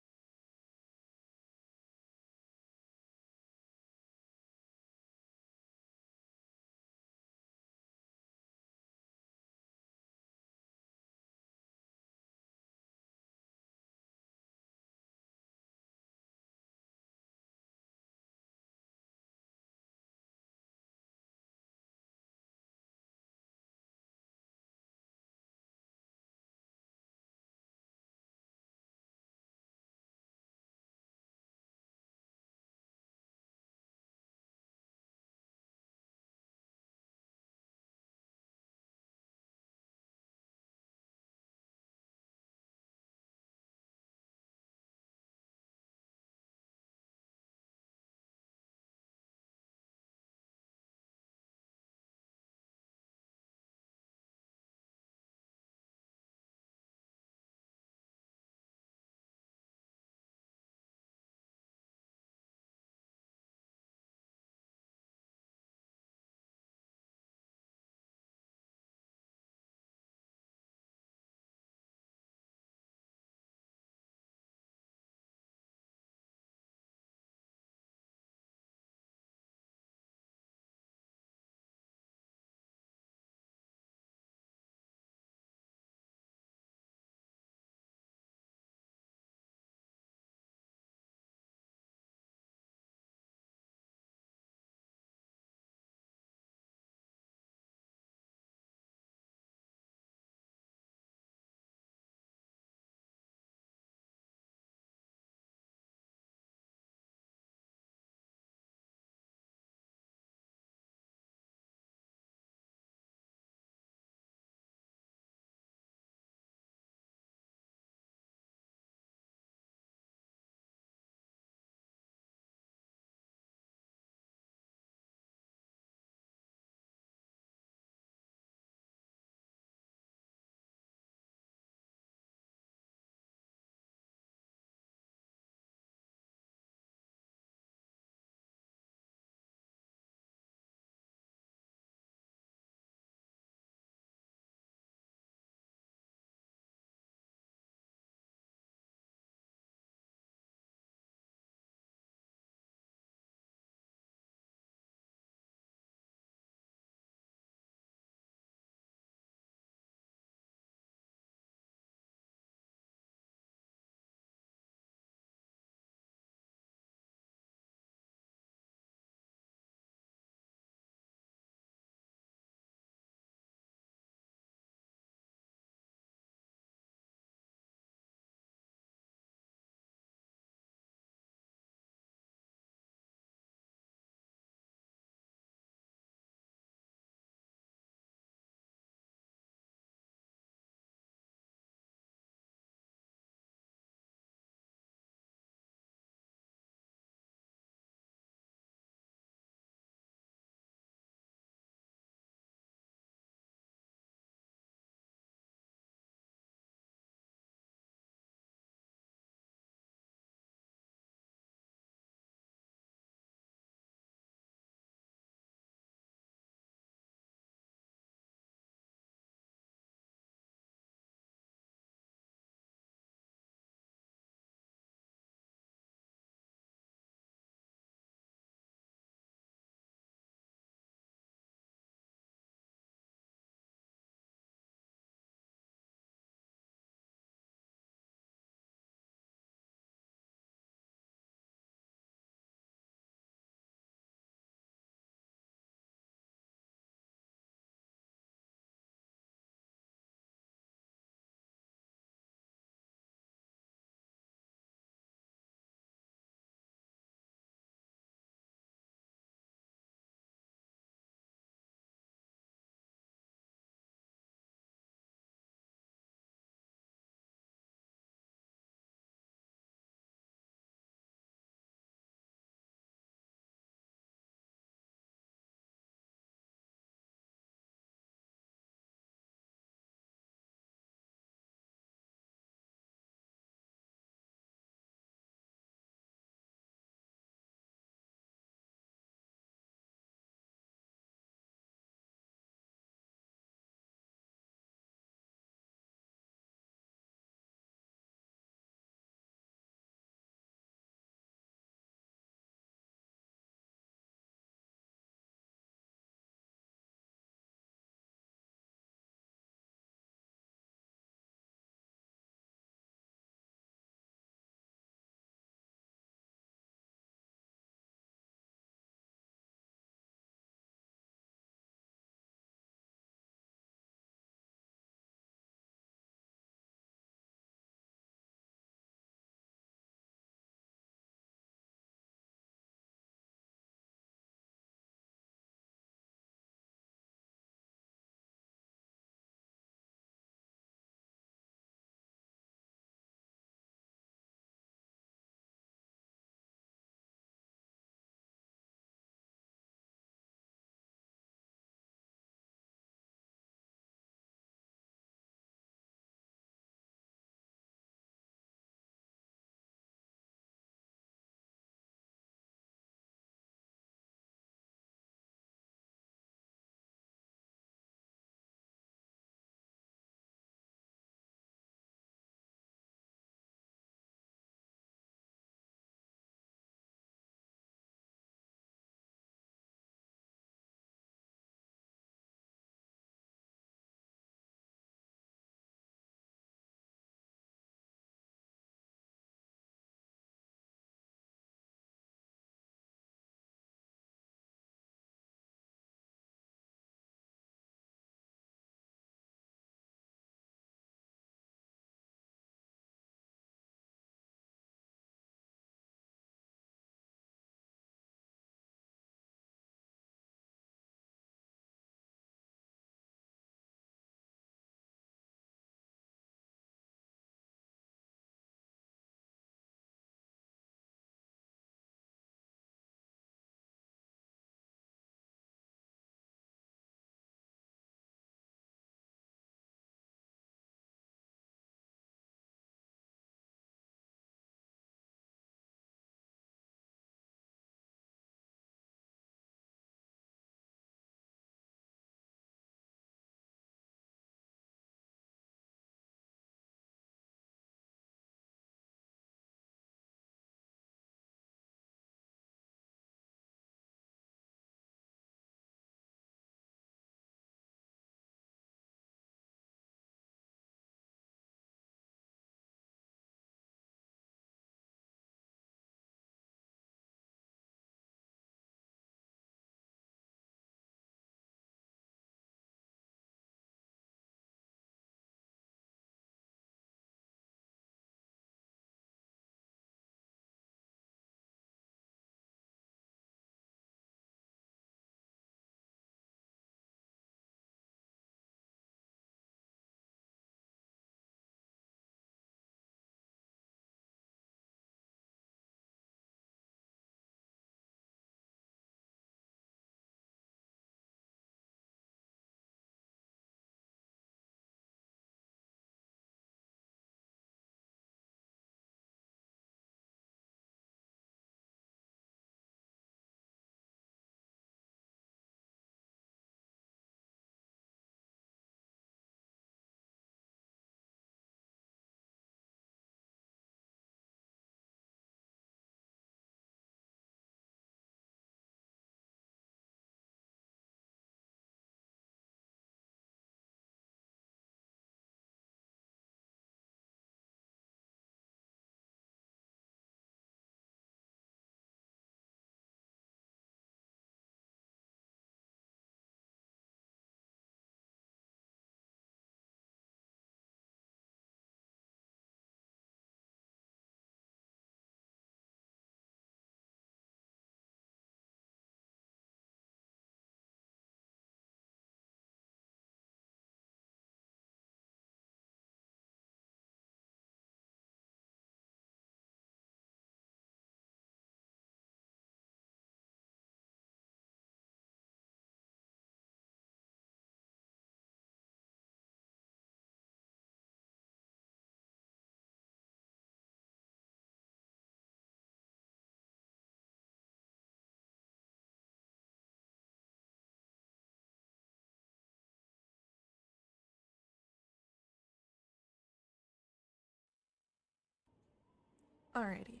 [SPEAKER 1] Alrighty.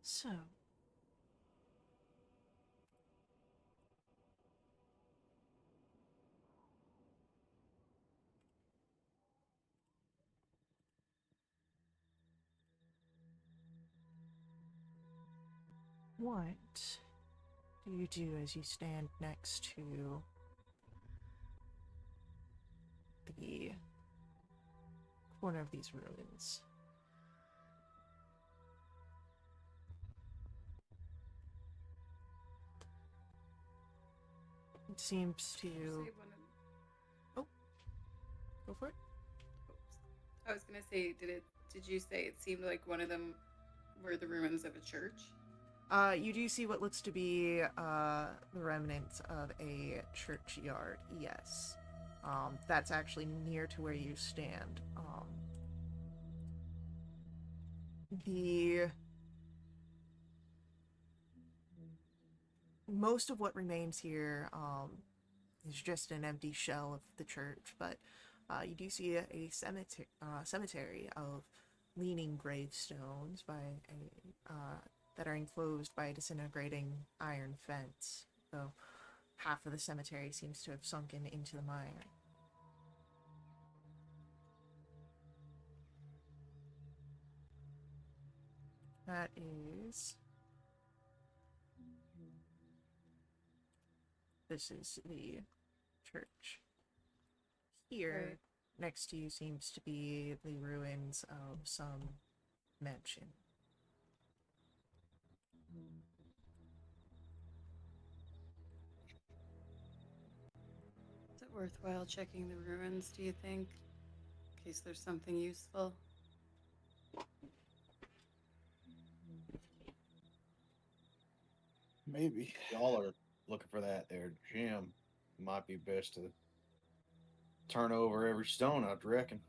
[SPEAKER 1] So. What do you do as you stand next to the corner of these ruins? It seems
[SPEAKER 3] Did you
[SPEAKER 1] to.
[SPEAKER 3] say one of-
[SPEAKER 1] Go for it.
[SPEAKER 3] oops. I was gonna say, did you say it seemed like one of them were the ruins of a church?
[SPEAKER 1] You do see what looks to be the remnants of a churchyard. Yes, that's actually near to where you stand. The most of what remains here is just an empty shell of the church, but you do see a cemetery of leaning gravestones that are enclosed by a disintegrating iron fence, though half of the cemetery seems to have sunken into the mire. That is... This is the church. Here,
[SPEAKER 3] Right.
[SPEAKER 1] next to you, seems to be the ruins of some mansion.
[SPEAKER 3] Is it worthwhile checking the ruins, do you think? In case there's something useful?
[SPEAKER 2] Maybe.
[SPEAKER 4] Y'all are looking for that there, Jim. Might be best to turn over every stone, I'd reckon.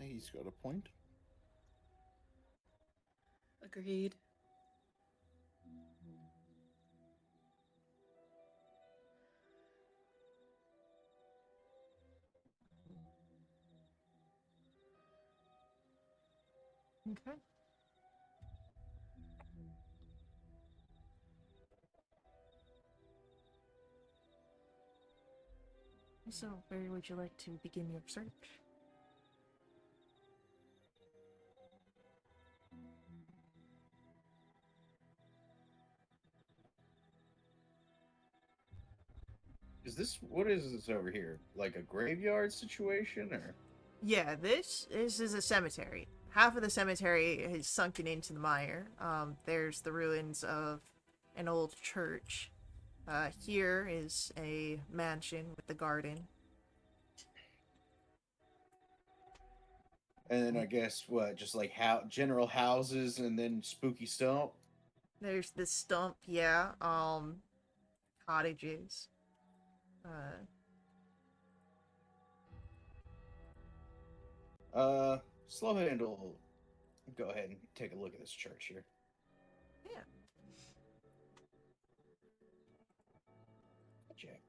[SPEAKER 2] He's got a point.
[SPEAKER 3] Agreed.
[SPEAKER 1] Okay. So, where would you like to begin your search?
[SPEAKER 4] What is this over here? Like a graveyard situation, or?
[SPEAKER 1] Yeah, this is a cemetery. Half of the cemetery is sunken into the mire. There's the ruins of an old church. Here is a mansion with the garden.
[SPEAKER 4] And then I guess what, just like how general houses and then spooky stump.
[SPEAKER 1] There's the stump, yeah. Cottages. Uh,
[SPEAKER 4] Slow handle. Go ahead and take a look at this church here.
[SPEAKER 1] yeah.
[SPEAKER 4] Check.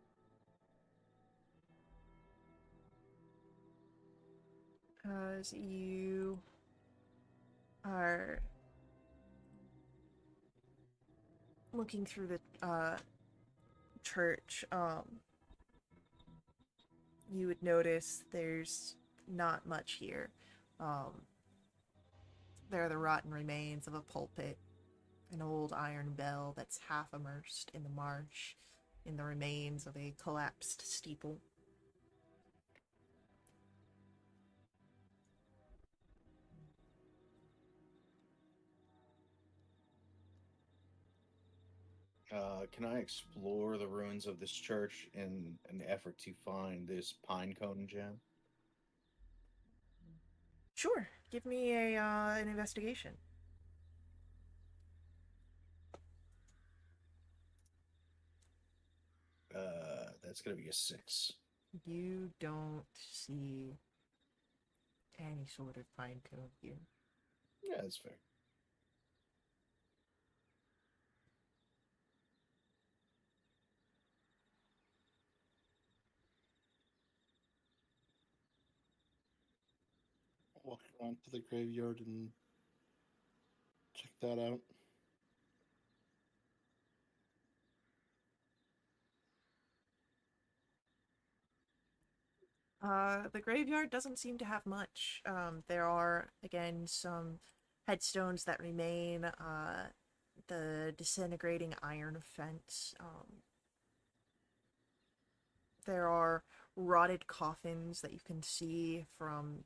[SPEAKER 1] As you are looking through the church, you would notice there's not much here. There are the rotten remains of a pulpit, an old iron bell that's half immersed in the marsh, in the remains of a collapsed steeple.
[SPEAKER 4] Can I explore the ruins of this church in an effort to find this pine cone gem?
[SPEAKER 1] Sure, give me an investigation.
[SPEAKER 4] That's gonna be a 6.
[SPEAKER 1] You don't see any sort of pine cone here.
[SPEAKER 4] Yeah, that's fair.
[SPEAKER 2] Go on to the graveyard and check that out.
[SPEAKER 1] The graveyard doesn't seem to have much. There are, again, some headstones that remain. The disintegrating iron fence. There are rotted coffins that you can see from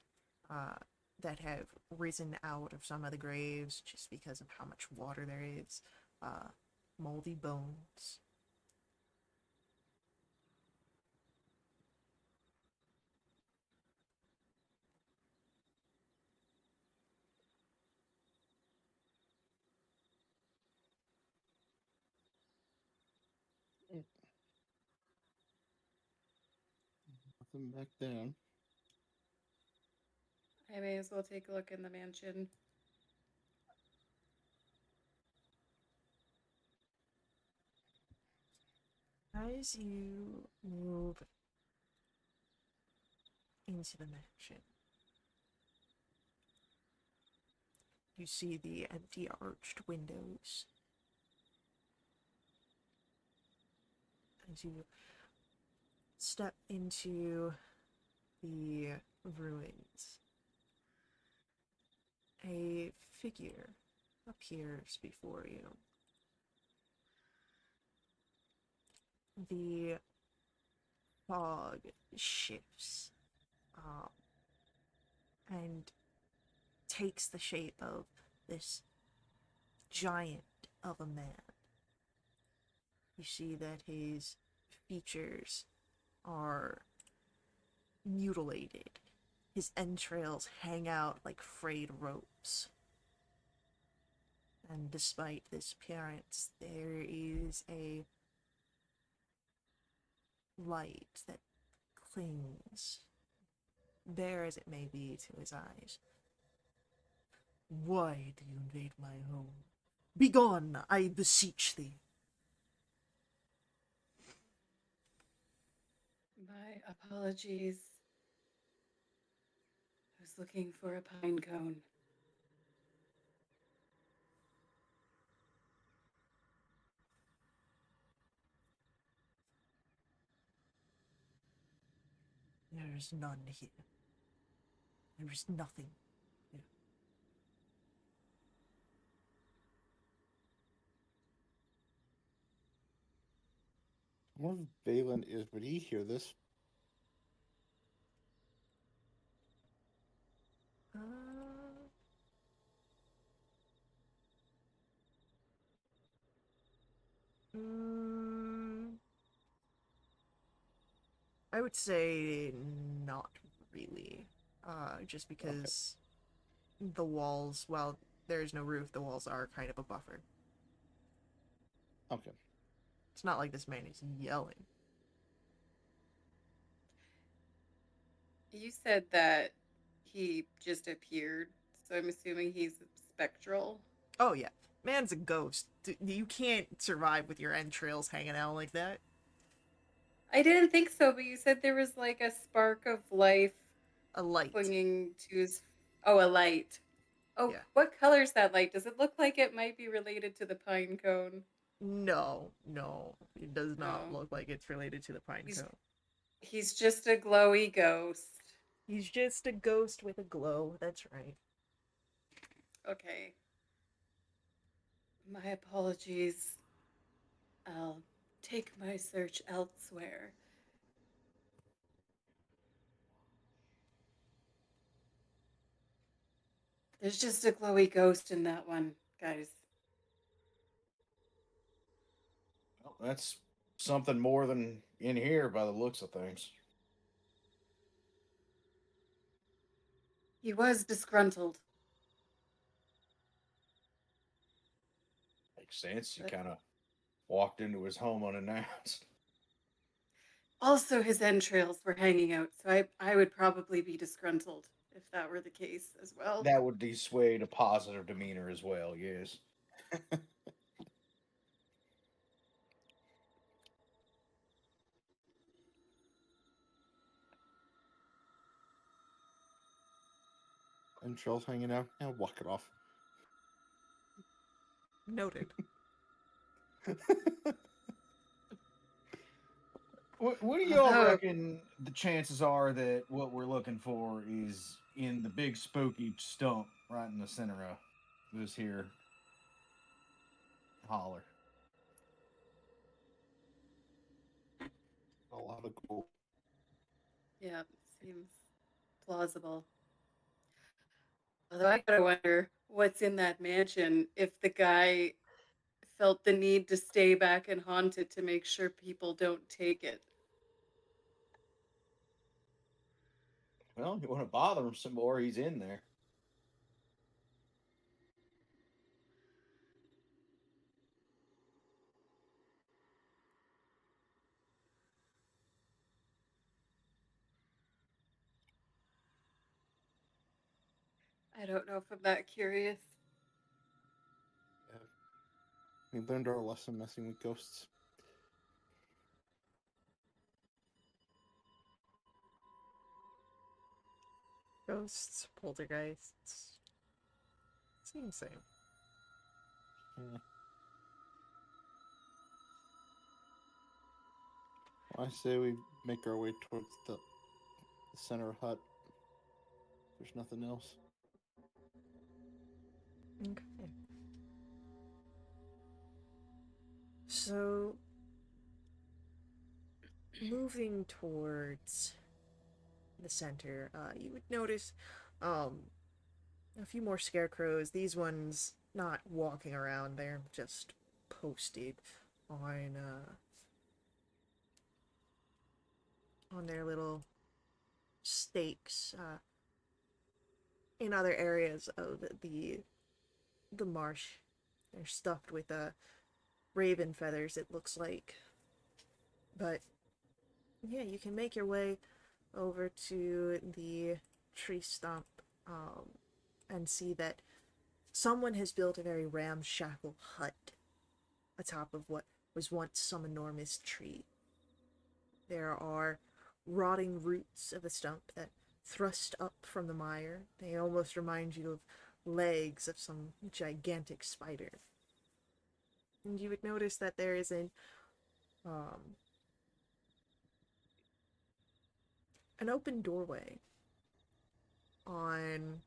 [SPEAKER 1] uh, that have risen out of some of the graves just because of how much water there is. Moldy bones.
[SPEAKER 2] Nothing back there.
[SPEAKER 3] I may as well take a look in the mansion.
[SPEAKER 1] As you move into the mansion, you see the empty arched windows. As you step into the ruins, a figure appears before you. The fog shifts and takes the shape of this giant of a man. You see that his features are mutilated. His entrails hang out like frayed ropes. And despite this appearance, there is a light that clings, bare as it may be to his eyes. Why do you invade my home? Begone, I beseech thee.
[SPEAKER 3] My apologies. I was looking for a pine cone.
[SPEAKER 1] There is none here. There is nothing here.
[SPEAKER 2] I wonder if Balin is. Would he hear this?
[SPEAKER 1] Uh, mm, I would say not really. Just
[SPEAKER 2] Okay.
[SPEAKER 1] because the walls, well, there is no roof, the walls are kind of a buffer.
[SPEAKER 2] Okay.
[SPEAKER 1] It's not like this man is yelling.
[SPEAKER 3] You said that he just appeared, so I'm assuming he's spectral.
[SPEAKER 1] Oh yeah, man's a ghost. You can't survive with your entrails hanging out like that.
[SPEAKER 3] I didn't think so, but you said there was like a spark of life
[SPEAKER 1] A light.
[SPEAKER 3] clinging to his. Oh, a light. Oh,
[SPEAKER 1] Yeah.
[SPEAKER 3] what color is that light? Does it look like it might be related to the pine cone?
[SPEAKER 1] No, no, it does not
[SPEAKER 3] No.
[SPEAKER 1] look like it's related to the pine
[SPEAKER 3] He's
[SPEAKER 1] cone.
[SPEAKER 3] he's just a glowy ghost.
[SPEAKER 1] He's just a ghost with a glow. That's right.
[SPEAKER 3] Okay. My apologies. I'll take my search elsewhere. There's just a glowy ghost in that one, guys.
[SPEAKER 4] Well, that's something more than in here by the looks of things.
[SPEAKER 3] He was disgruntled,
[SPEAKER 4] Makes sense. You
[SPEAKER 3] but
[SPEAKER 4] kind of walked into his home unannounced.
[SPEAKER 3] also his entrails were hanging out, so I would probably be disgruntled if that were the case as well.
[SPEAKER 4] That would dissuade a positive demeanor as well, yes.
[SPEAKER 2] entrails hanging out. Yeah, walk it off.
[SPEAKER 1] Noted.
[SPEAKER 4] What do y'all
[SPEAKER 3] Although-
[SPEAKER 4] reckon the chances are that what we're looking for is in the big spooky stump right in the center of this here holler?
[SPEAKER 2] A lot of gold.
[SPEAKER 3] Yeah, seems plausible. Although I gotta wonder what's in that mansion if the guy felt the need to stay back and haunt it to make sure people don't take it.
[SPEAKER 4] Well, you want to bother him some more? He's in there.
[SPEAKER 3] I don't know if I'm that curious.
[SPEAKER 2] Yeah. We learned our lesson messing with ghosts.
[SPEAKER 1] Ghosts, poltergeists. Seems same.
[SPEAKER 2] Yeah. I say we make our way towards the center hut. There's nothing else.
[SPEAKER 1] Okay. So, moving towards the center, you would notice a few more scarecrows. These ones not walking around, they're just posted on their little stakes in other areas of the marsh. They're stuffed with raven feathers, it looks like. But yeah, you can make your way over to the tree stump and see that someone has built a very ramshackle hut atop of what was once some enormous tree. There are rotting roots of the stump that thrust up from the mire. They almost remind you of legs of some gigantic spider. And you would notice that there is um, an open doorway on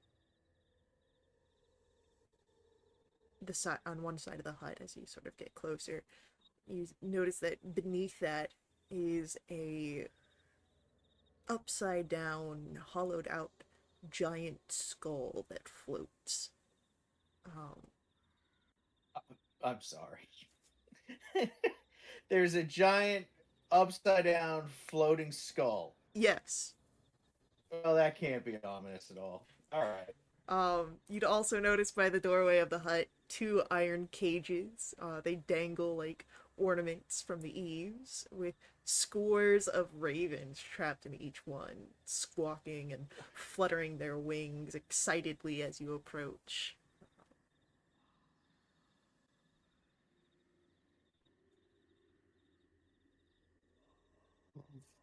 [SPEAKER 1] the side on one side of the hut. As you sort of get closer, you notice that beneath that is a upside down, hollowed out giant skull that floats.
[SPEAKER 4] I'm sorry. There's a giant upside down floating skull.
[SPEAKER 1] Yes.
[SPEAKER 4] Well, that can't be ominous at all. All right.
[SPEAKER 1] You'd also notice by the doorway of the hut two iron cages. They dangle like ornaments from the eaves, with scores of ravens trapped in each one, squawking and fluttering their wings excitedly as you approach.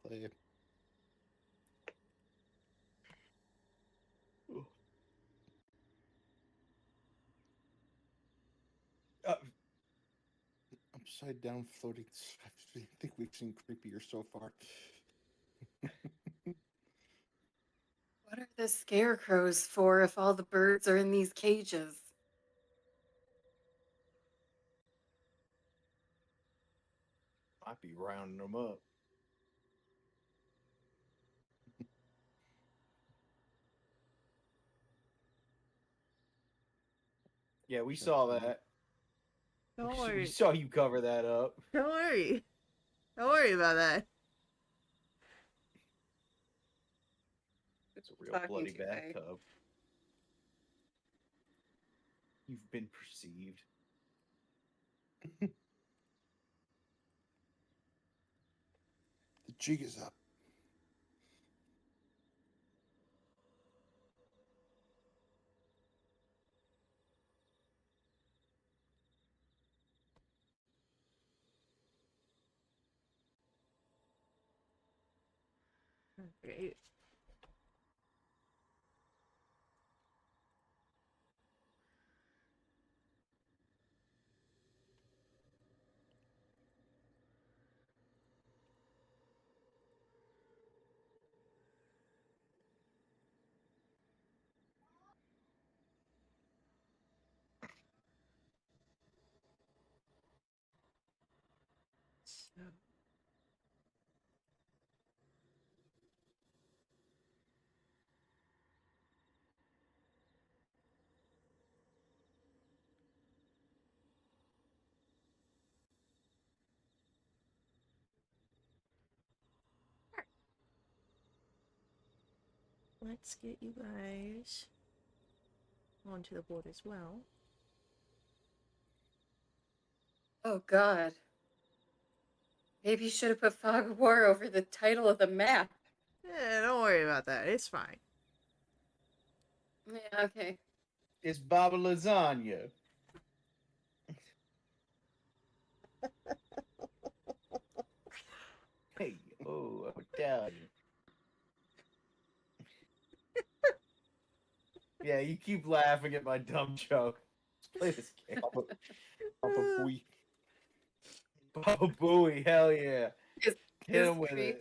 [SPEAKER 2] They
[SPEAKER 4] Uh,
[SPEAKER 2] upside down floating. I think we've seen creepier so far.
[SPEAKER 3] What are the scarecrows for if all the birds are in these cages?
[SPEAKER 4] might be rounding them up. Yeah, we saw that.
[SPEAKER 1] Don't
[SPEAKER 4] We
[SPEAKER 1] worry.
[SPEAKER 4] saw you cover that up.
[SPEAKER 1] Don't worry. Don't worry about that.
[SPEAKER 4] It's a real
[SPEAKER 3] Talking
[SPEAKER 4] bloody
[SPEAKER 3] to, eh?
[SPEAKER 4] bathtub. You've been perceived.
[SPEAKER 2] The jig is up.
[SPEAKER 1] Okay. Let's get you guys onto the board as well.
[SPEAKER 3] Oh God. Maybe you should have put Fog of War over the title of the map.
[SPEAKER 1] Don't worry about that. It's fine.
[SPEAKER 3] Yeah, okay.
[SPEAKER 4] It's Baba Lasagna. Hey, oh, I'm Italian. Yeah, you keep laughing at my dumb joke. Let's play this game.
[SPEAKER 2] Papa Booey.
[SPEAKER 4] Baba Booey, hell yeah.
[SPEAKER 3] Is,
[SPEAKER 4] Hit
[SPEAKER 3] is
[SPEAKER 4] him with it.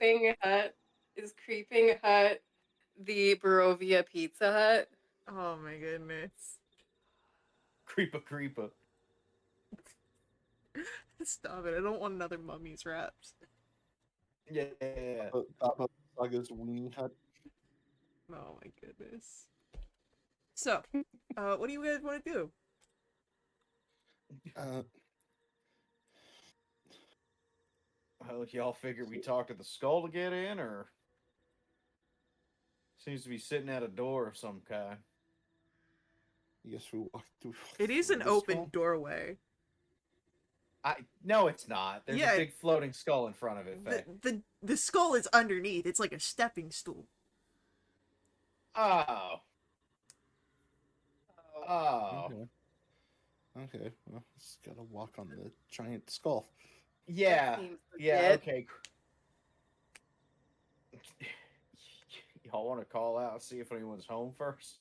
[SPEAKER 3] Creeping Hut the Barovia Pizza Hut?
[SPEAKER 1] Oh my goodness.
[SPEAKER 4] Creeper.
[SPEAKER 1] Stop it. I don't want another Mummy's Wraps.
[SPEAKER 4] Yeah.
[SPEAKER 2] Papa Saga's Weenie Hut.
[SPEAKER 1] Oh my goodness. So, what do you guys want to do?
[SPEAKER 2] Uh,
[SPEAKER 4] Well, y'all figure we talk to the skull to get in, or seems to be sitting at a door of some kind.
[SPEAKER 2] I guess we walk through.
[SPEAKER 1] It is an open doorway.
[SPEAKER 4] No, it's not. There's
[SPEAKER 1] Yeah,
[SPEAKER 4] a big floating skull in front of it. Faye.
[SPEAKER 1] The skull is underneath. It's like a stepping stool.
[SPEAKER 4] Oh.
[SPEAKER 2] Okay. Okay. Well, just gotta walk on the giant skull.
[SPEAKER 4] Yeah.
[SPEAKER 3] That seems
[SPEAKER 4] Yeah.
[SPEAKER 3] legit.
[SPEAKER 4] Okay. Y'all want to call out, see if anyone's home first?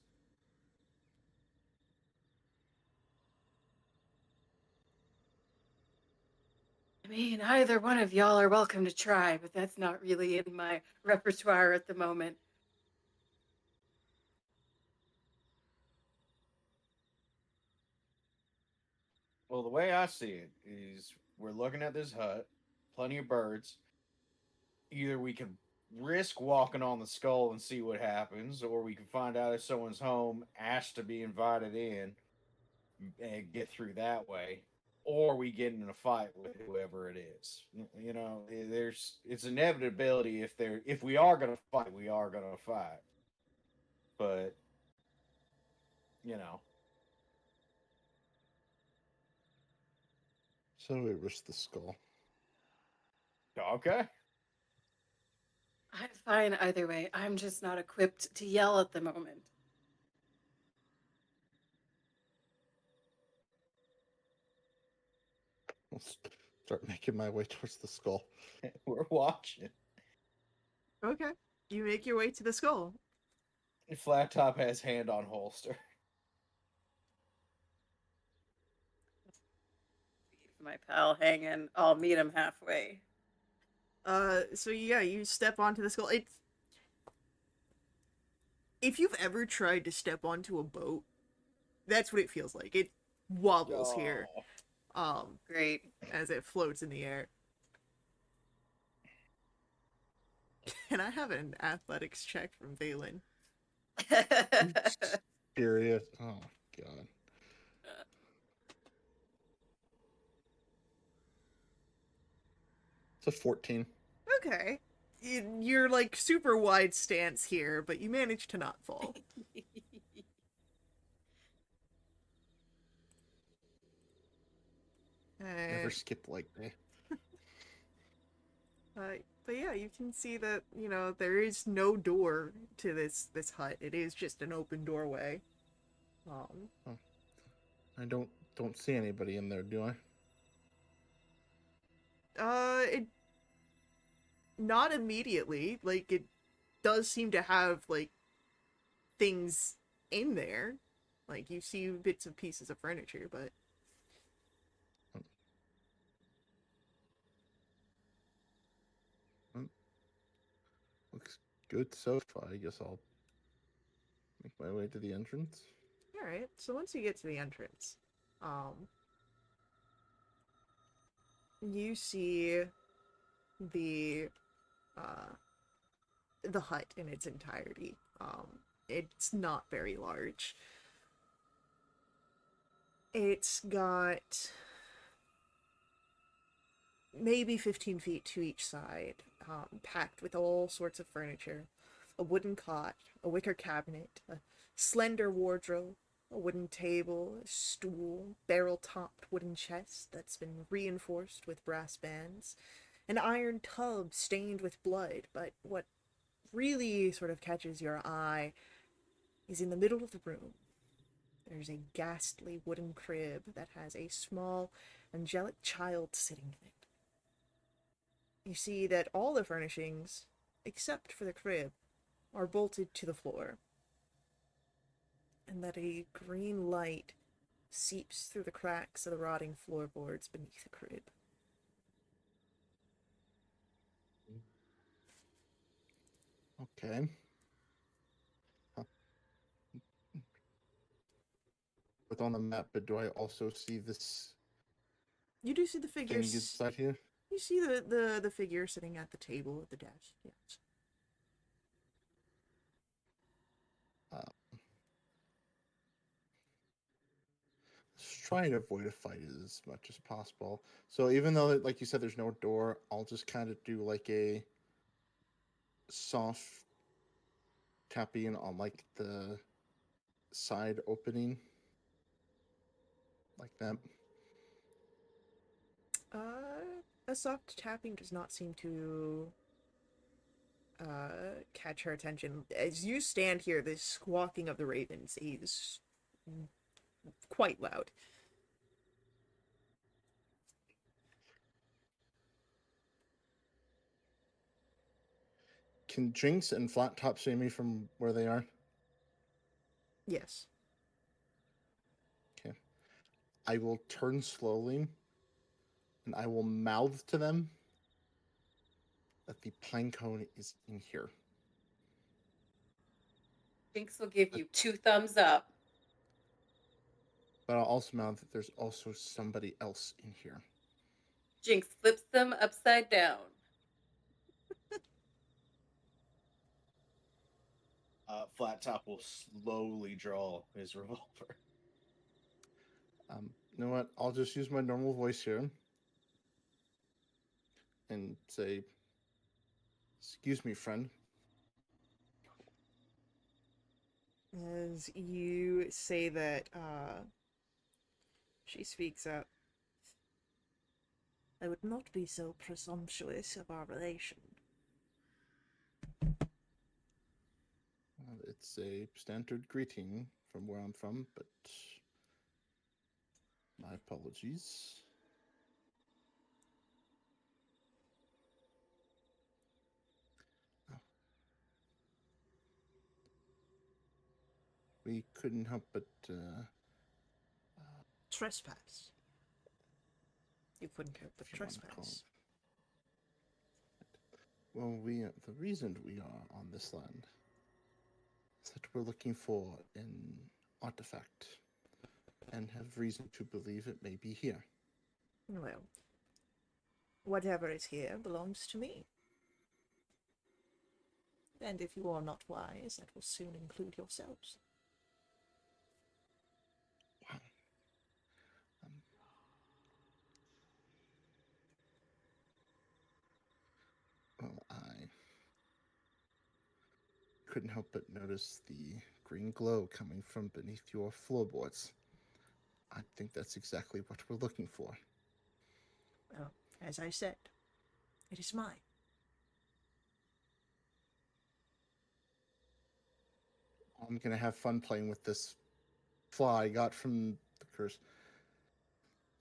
[SPEAKER 3] I mean, either one of y'all are welcome to try, but that's not really in my repertoire at the moment.
[SPEAKER 4] Well, the way I see it is we're looking at this hut, plenty of birds. Either we can risk walking on the skull and see what happens, or we can find out if someone's home, ask to be invited in, and get through that way. Or we get in a fight with whoever it is. You know, it's inevitability if we are gonna fight, we are gonna fight. But you know,
[SPEAKER 2] So we risk the skull.
[SPEAKER 4] okay.
[SPEAKER 3] I'm fine either way. I'm just not equipped to yell at the moment.
[SPEAKER 2] I'll start making my way towards the skull.
[SPEAKER 4] We're watching.
[SPEAKER 1] Okay. You make your way to the skull.
[SPEAKER 4] Flat Top has hand on holster.
[SPEAKER 3] Leave my pal hanging. I'll meet him halfway.
[SPEAKER 1] So yeah, you step onto the skull. It's... If you've ever tried to step onto a boat, that's what it feels like. It wobbles here.
[SPEAKER 3] Great.
[SPEAKER 1] As it floats in the air. Can I have an athletics check from Valen?
[SPEAKER 2] Serious? Oh god. It's a 14.
[SPEAKER 1] Okay. You're like super wide stance here, but you manage to not fall.
[SPEAKER 2] Never skipped like day.
[SPEAKER 1] But yeah, you can see that, you know, there is no door to this hut. It is just an open doorway.
[SPEAKER 2] I don't see anybody in there, do I?
[SPEAKER 1] It not immediately. Like, it does seem to have like things in there. Like, you see bits and pieces of furniture, but
[SPEAKER 2] Looks good so far. I guess I'll make my way to the entrance.
[SPEAKER 1] all right. So once you get to the entrance, you see the uh, the hut in its entirety. It's not very large. It's got maybe 15 feet to each side, packed with all sorts of furniture, a wooden cot, a wicker cabinet, a slender wardrobe, a wooden table, a stool, barrel-topped wooden chest that's been reinforced with brass bands, an iron tub stained with blood, but what really sort of catches your eye is in the middle of the room. There's a ghastly wooden crib that has a small, angelic child sitting in it. You see that all the furnishings, except for the crib, are bolted to the floor, and that a green light seeps through the cracks of the rotting floorboards beneath the crib.
[SPEAKER 2] Okay. Huh. But on the map, but do I also see this
[SPEAKER 1] You do see the
[SPEAKER 2] thing
[SPEAKER 1] figures.
[SPEAKER 2] inside here?
[SPEAKER 1] You see the figure sitting at the table at the desk. Yes.
[SPEAKER 2] Uh, let's try and avoid a fight as much as possible. So even though, like you said, there's no door, I'll just kind of do like a soft tapping on like the side opening, like that.
[SPEAKER 1] A soft tapping does not seem to catch her attention. As you stand here, the squawking of the ravens is quite loud.
[SPEAKER 2] Can Jinx and Flat Top see me from where they are?
[SPEAKER 1] Yes.
[SPEAKER 2] Okay. I will turn slowly and I will mouth to them that the pine cone is in here.
[SPEAKER 3] Jinx will give you 2 thumbs up.
[SPEAKER 2] But I'll also mouth that there's also somebody else in here.
[SPEAKER 3] Jinx flips them upside down.
[SPEAKER 4] Flat Top will slowly draw his revolver.
[SPEAKER 2] You know what? I'll just use my normal voice here and say, "Excuse me, friend."
[SPEAKER 1] As you say that, she speaks up. I would not be so presumptuous of our relation.
[SPEAKER 2] It's a standard greeting from where I'm from, but my apologies. We couldn't help but
[SPEAKER 1] Trespass. You couldn't help but
[SPEAKER 2] if you want to call
[SPEAKER 1] trespass.
[SPEAKER 2] it. Well, the reason we are on this land is that we're looking for an artifact and have reason to believe it may be here.
[SPEAKER 1] Well, whatever is here belongs to me. And if you are not wise, that will soon include yourselves.
[SPEAKER 2] Wow. Um, well, I couldn't help but notice the green glow coming from beneath your floorboards. I think that's exactly what we're looking for.
[SPEAKER 1] Well, as I said, it is mine.
[SPEAKER 2] I'm gonna have fun playing with this fly I got from the curse.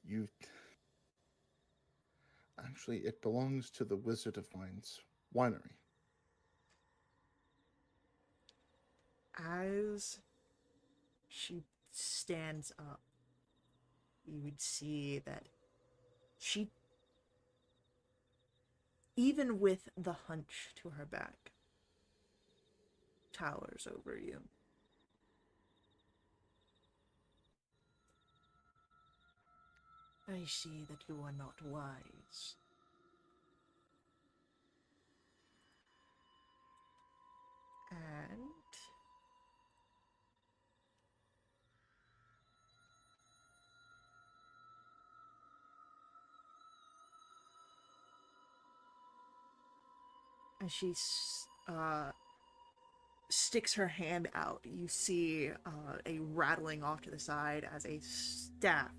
[SPEAKER 2] You actually, it belongs to the Wizard of Wine's winery.
[SPEAKER 1] As she stands up, you would see that she, even with the hunch to her back, towers over you. I see that you are not wise. And as she sticks her hand out, you see a rattling off to the side as a staff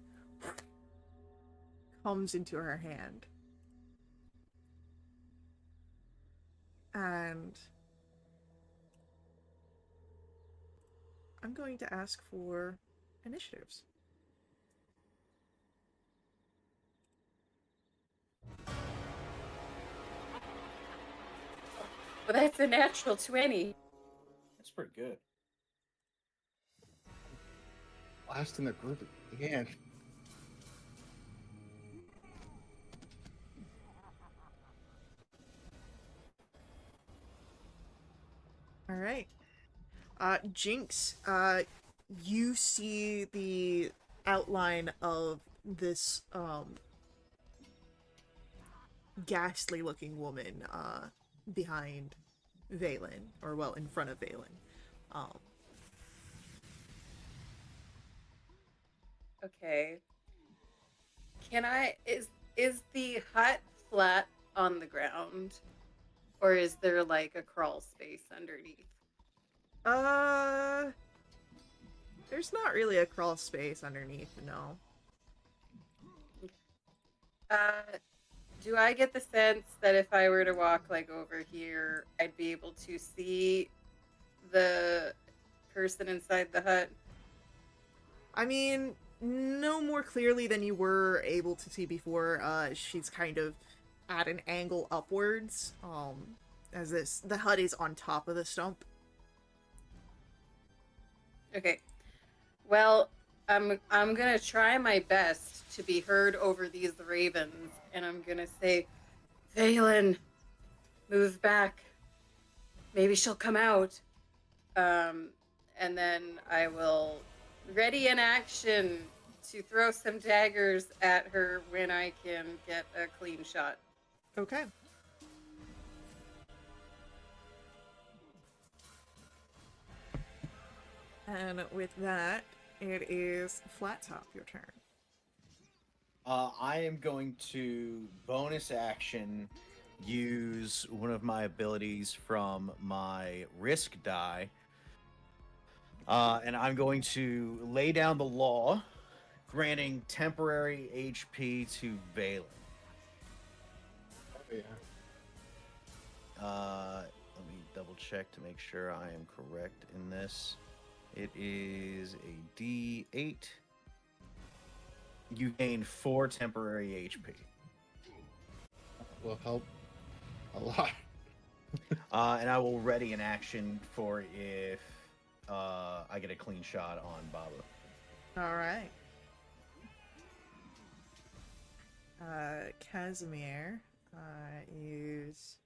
[SPEAKER 1] comes into her hand. And I'm going to ask for initiatives.
[SPEAKER 3] Well, that's a natural 20.
[SPEAKER 4] That's pretty good.
[SPEAKER 2] Last in the group again.
[SPEAKER 1] All right. Jinx, you see the outline of this ghastly looking woman behind Valen, or well, in front of Valen.
[SPEAKER 3] Okay. Is the hut flat on the ground? Or is there like a crawl space underneath?
[SPEAKER 1] There's not really a crawl space underneath, no.
[SPEAKER 3] Do I get the sense that if I were to walk like over here, I'd be able to see the person inside the hut?
[SPEAKER 1] I mean, no more clearly than you were able to see before. She's kind of at an angle upwards, as the hut is on top of the stump.
[SPEAKER 3] Okay. Well, I'm gonna try my best to be heard over these ravens, and I'm gonna say, Valen, move back. Maybe she'll come out. And then I will ready in action to throw some daggers at her when I can get a clean shot.
[SPEAKER 1] Okay. And with that, it is Flat Top, your turn.
[SPEAKER 4] I am going to bonus action use one of my abilities from my risk die. And I'm going to lay down the law, granting temporary HP to Valen.
[SPEAKER 2] Oh, yeah.
[SPEAKER 4] Let me double check to make sure I am correct in this. It is a D8. You gain 4 temporary HP.
[SPEAKER 2] Will help a lot.
[SPEAKER 4] And I will ready an action for if I get a clean shot on Baba.
[SPEAKER 1] All right. Casimir is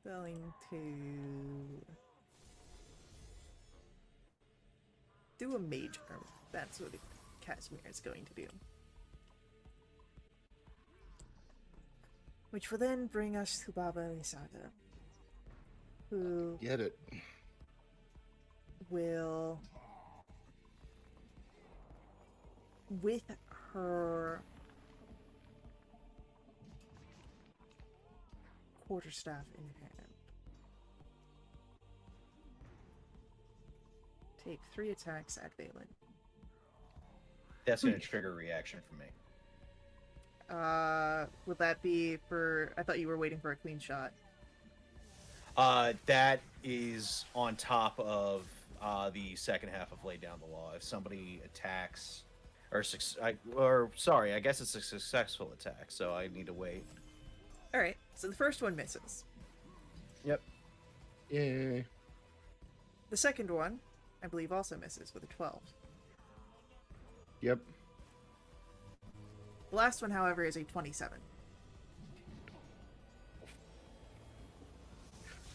[SPEAKER 1] going to do a mage armor. That's what Casimir is going to do. Which will then bring us to Baba Misaka, who
[SPEAKER 2] Get it.
[SPEAKER 1] will, with her quarterstaff in hand, take 3 attacks at Valen.
[SPEAKER 4] That's going to trigger a reaction from me.
[SPEAKER 1] Would that be for? I thought you were waiting for a clean shot.
[SPEAKER 4] That is on top of the second half of Lay Down the Law. If somebody attacks, I guess it's a successful attack, so I need to wait.
[SPEAKER 1] All right. So the first one misses.
[SPEAKER 4] Yep.
[SPEAKER 2] Yay.
[SPEAKER 1] The second one, I believe, also misses with a 12.
[SPEAKER 2] Yep.
[SPEAKER 1] The last one, however, is a 27.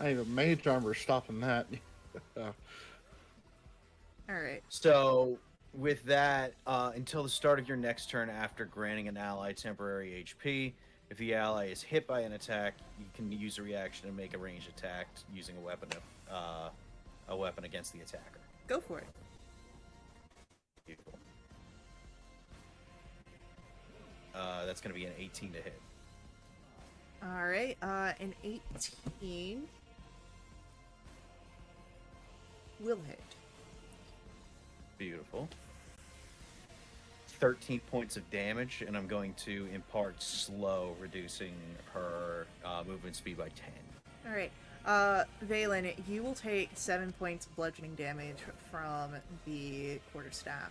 [SPEAKER 2] I have a mage armor stopping that.
[SPEAKER 1] All right.
[SPEAKER 4] So with that, until the start of your next turn after granting an ally temporary HP, If the ally is hit by an attack, you can use a reaction and make a ranged attack using a weapon against the attacker.
[SPEAKER 1] Go for it.
[SPEAKER 4] Beautiful. That's going to be an 18 to hit.
[SPEAKER 1] All right. An 18 will hit.
[SPEAKER 4] Beautiful. 13 points of damage, and I'm going to impart slow, reducing her movement speed by 10.
[SPEAKER 1] All right. Valen, you will take 7 points of bludgeoning damage from the quarterstaff.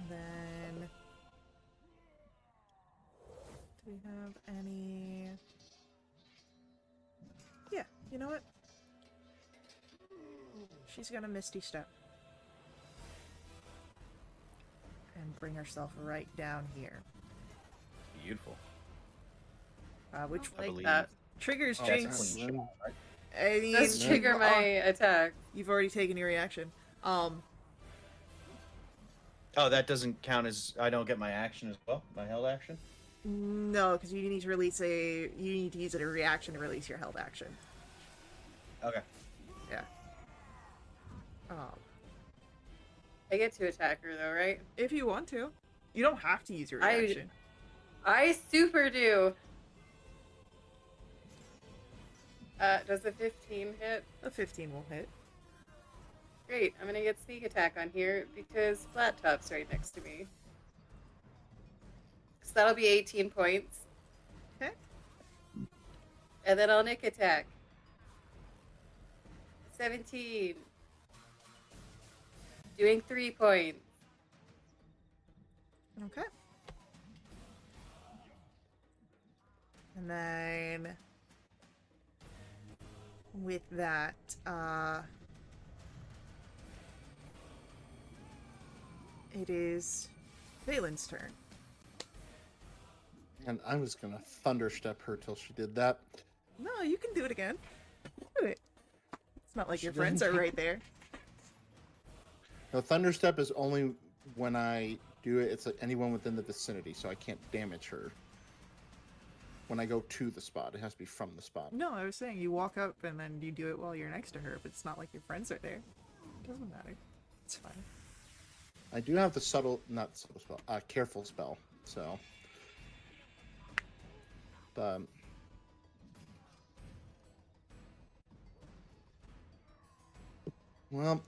[SPEAKER 1] Then, do we have any? Yeah, you know what? She's gonna Misty Step and bring herself right down here.
[SPEAKER 4] Beautiful.
[SPEAKER 1] Which
[SPEAKER 3] I like
[SPEAKER 4] believe-
[SPEAKER 3] that.
[SPEAKER 1] triggers
[SPEAKER 2] Oh,
[SPEAKER 1] Jinx.
[SPEAKER 4] that's clean.
[SPEAKER 2] then-
[SPEAKER 1] I mean,
[SPEAKER 3] Let's trigger my attack.
[SPEAKER 1] You've already taken your reaction.
[SPEAKER 4] Oh, that doesn't count as... I don't get my action as well? My held action?
[SPEAKER 1] No, because you need to release a. You need to use a reaction to release your held action.
[SPEAKER 4] Okay.
[SPEAKER 1] Yeah.
[SPEAKER 3] I get to attack her though, right?
[SPEAKER 1] If you want to, you don't have to use your reaction.
[SPEAKER 3] I super do. Does a 15 hit?
[SPEAKER 1] A 15 will hit.
[SPEAKER 3] Great. I'm gonna get sneak attack on here because Flat Top's right next to me. So that'll be 18 points.
[SPEAKER 1] Okay.
[SPEAKER 3] And then I'll nick attack. 17. Doing 3 points.
[SPEAKER 1] Okay. And then with that, it is Valen's turn.
[SPEAKER 2] And I was gonna thunderstep her till she did that.
[SPEAKER 1] No, you can do it again. Do it. It's not like
[SPEAKER 2] She
[SPEAKER 1] your friends
[SPEAKER 2] doesn't
[SPEAKER 1] are
[SPEAKER 2] take-
[SPEAKER 1] right there.
[SPEAKER 2] No, thunderstep is only when I do it. It's anyone within the vicinity, so I can't damage her. When I go to the spot, it has to be from the spot.
[SPEAKER 1] No, I was saying you walk up and then you do it while you're next to her, but it's not like your friends are there. It doesn't matter. It's fine.
[SPEAKER 2] I do have the not subtle spell, careful spell. So, but well,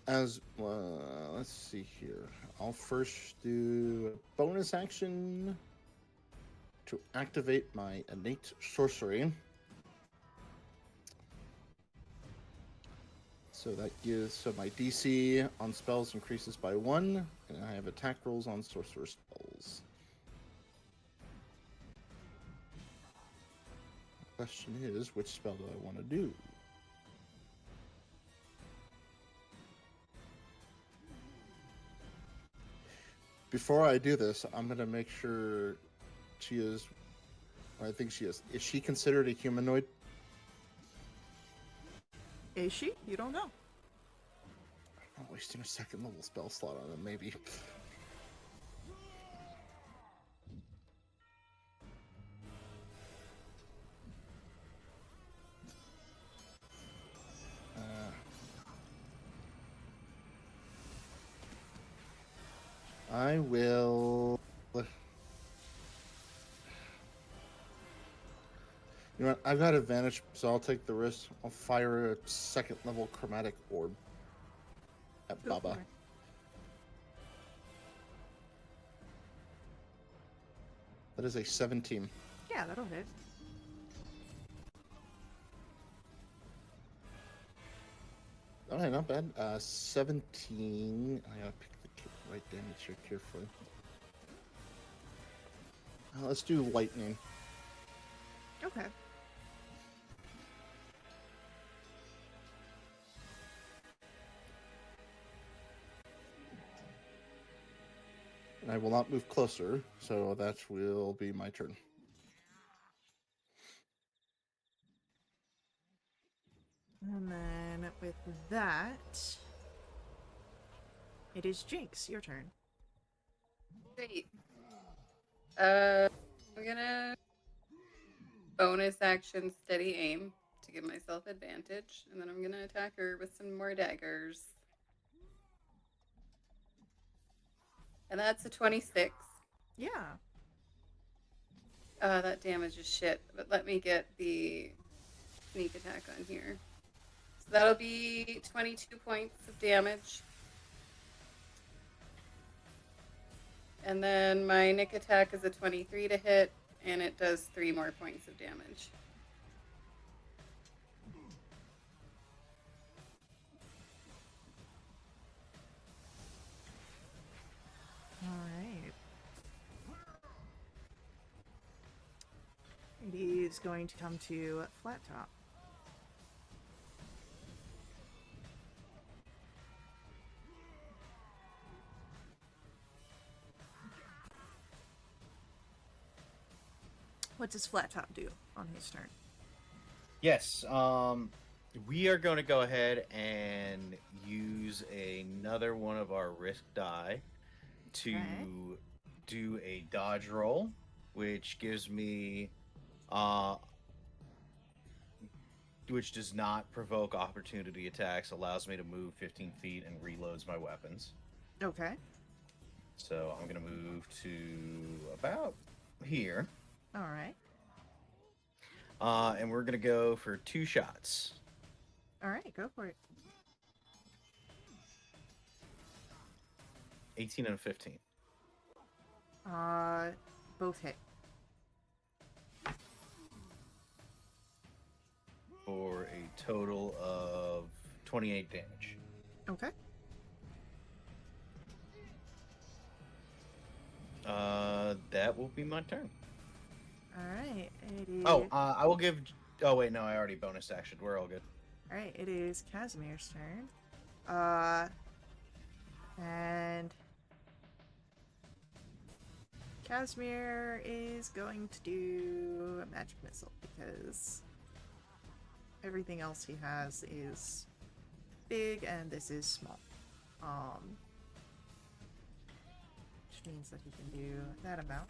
[SPEAKER 2] let's see here. I'll first do a bonus action to activate my innate sorcery. So that gives my DC on spells increases by 1, and I have attack rolls on sorcerer spells. The question is, which spell do I want to do? Before I do this, I'm going to make sure she is. I think she is. Is she considered a humanoid?
[SPEAKER 1] Is she? You don't know.
[SPEAKER 2] I'm wasting a second level spell slot on it, maybe. I will. You know what? I've got advantage, so I'll take the risk. I'll fire a second level chromatic orb at
[SPEAKER 1] Go
[SPEAKER 2] Baba.
[SPEAKER 1] for it.
[SPEAKER 2] That is a 17.
[SPEAKER 1] Yeah, that'll hit.
[SPEAKER 2] Okay, not bad. 17. I gotta pick the right damage here carefully. Let's do lightning.
[SPEAKER 1] Okay.
[SPEAKER 2] And I will not move closer, so that will be my turn.
[SPEAKER 1] And then with that, it is Jinx, your turn.
[SPEAKER 3] Great. I'm gonna bonus action steady aim to give myself advantage, and then I'm gonna attack her with some more daggers. And that's a 26.
[SPEAKER 1] Yeah.
[SPEAKER 3] That damage is shit, but let me get the sneak attack on here. So that'll be 22 points of damage. And then my nick attack is a 23 to hit, and it does 3 more points of damage.
[SPEAKER 1] Alright. It is going to come to Flat Top. What does Flat Top do on his turn?
[SPEAKER 4] Yes. We are going to go ahead and use another one of our risk die to
[SPEAKER 1] Okay.
[SPEAKER 4] do a dodge roll, which gives me, which does not provoke opportunity attacks, allows me to move 15 feet and reloads my weapons.
[SPEAKER 1] Okay.
[SPEAKER 4] So I'm going to move to about here.
[SPEAKER 1] Alright.
[SPEAKER 4] And we're going to go for 2 shots.
[SPEAKER 1] Alright, go for it.
[SPEAKER 4] 18 and a 15.
[SPEAKER 1] Both hit.
[SPEAKER 4] For a total of 28 damage.
[SPEAKER 1] Okay.
[SPEAKER 4] That will be my turn.
[SPEAKER 1] Alright, it is...
[SPEAKER 4] Oh, I will give... Oh, wait, no, I already bonus action. We're all good.
[SPEAKER 1] Alright, it is Casimir's turn. And... Casimir is going to do a magic missile because everything else he has is big and this is small. Which means that he can do that amount.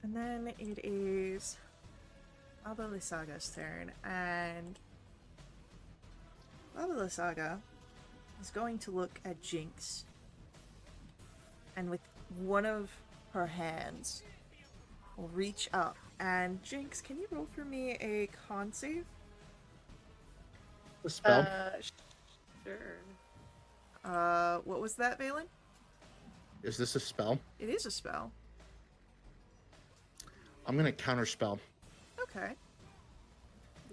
[SPEAKER 1] And then it is Baba Lysaga's turn, and Baba Lysaga is going to look at Jinx, and with one of her hands will reach up. And Jinx, can you roll for me a con save?
[SPEAKER 2] The spell.
[SPEAKER 3] Sure.
[SPEAKER 1] What was that, Valen?
[SPEAKER 2] Is this a spell?
[SPEAKER 1] It is a spell.
[SPEAKER 2] I'm gonna counter spell.
[SPEAKER 1] Okay.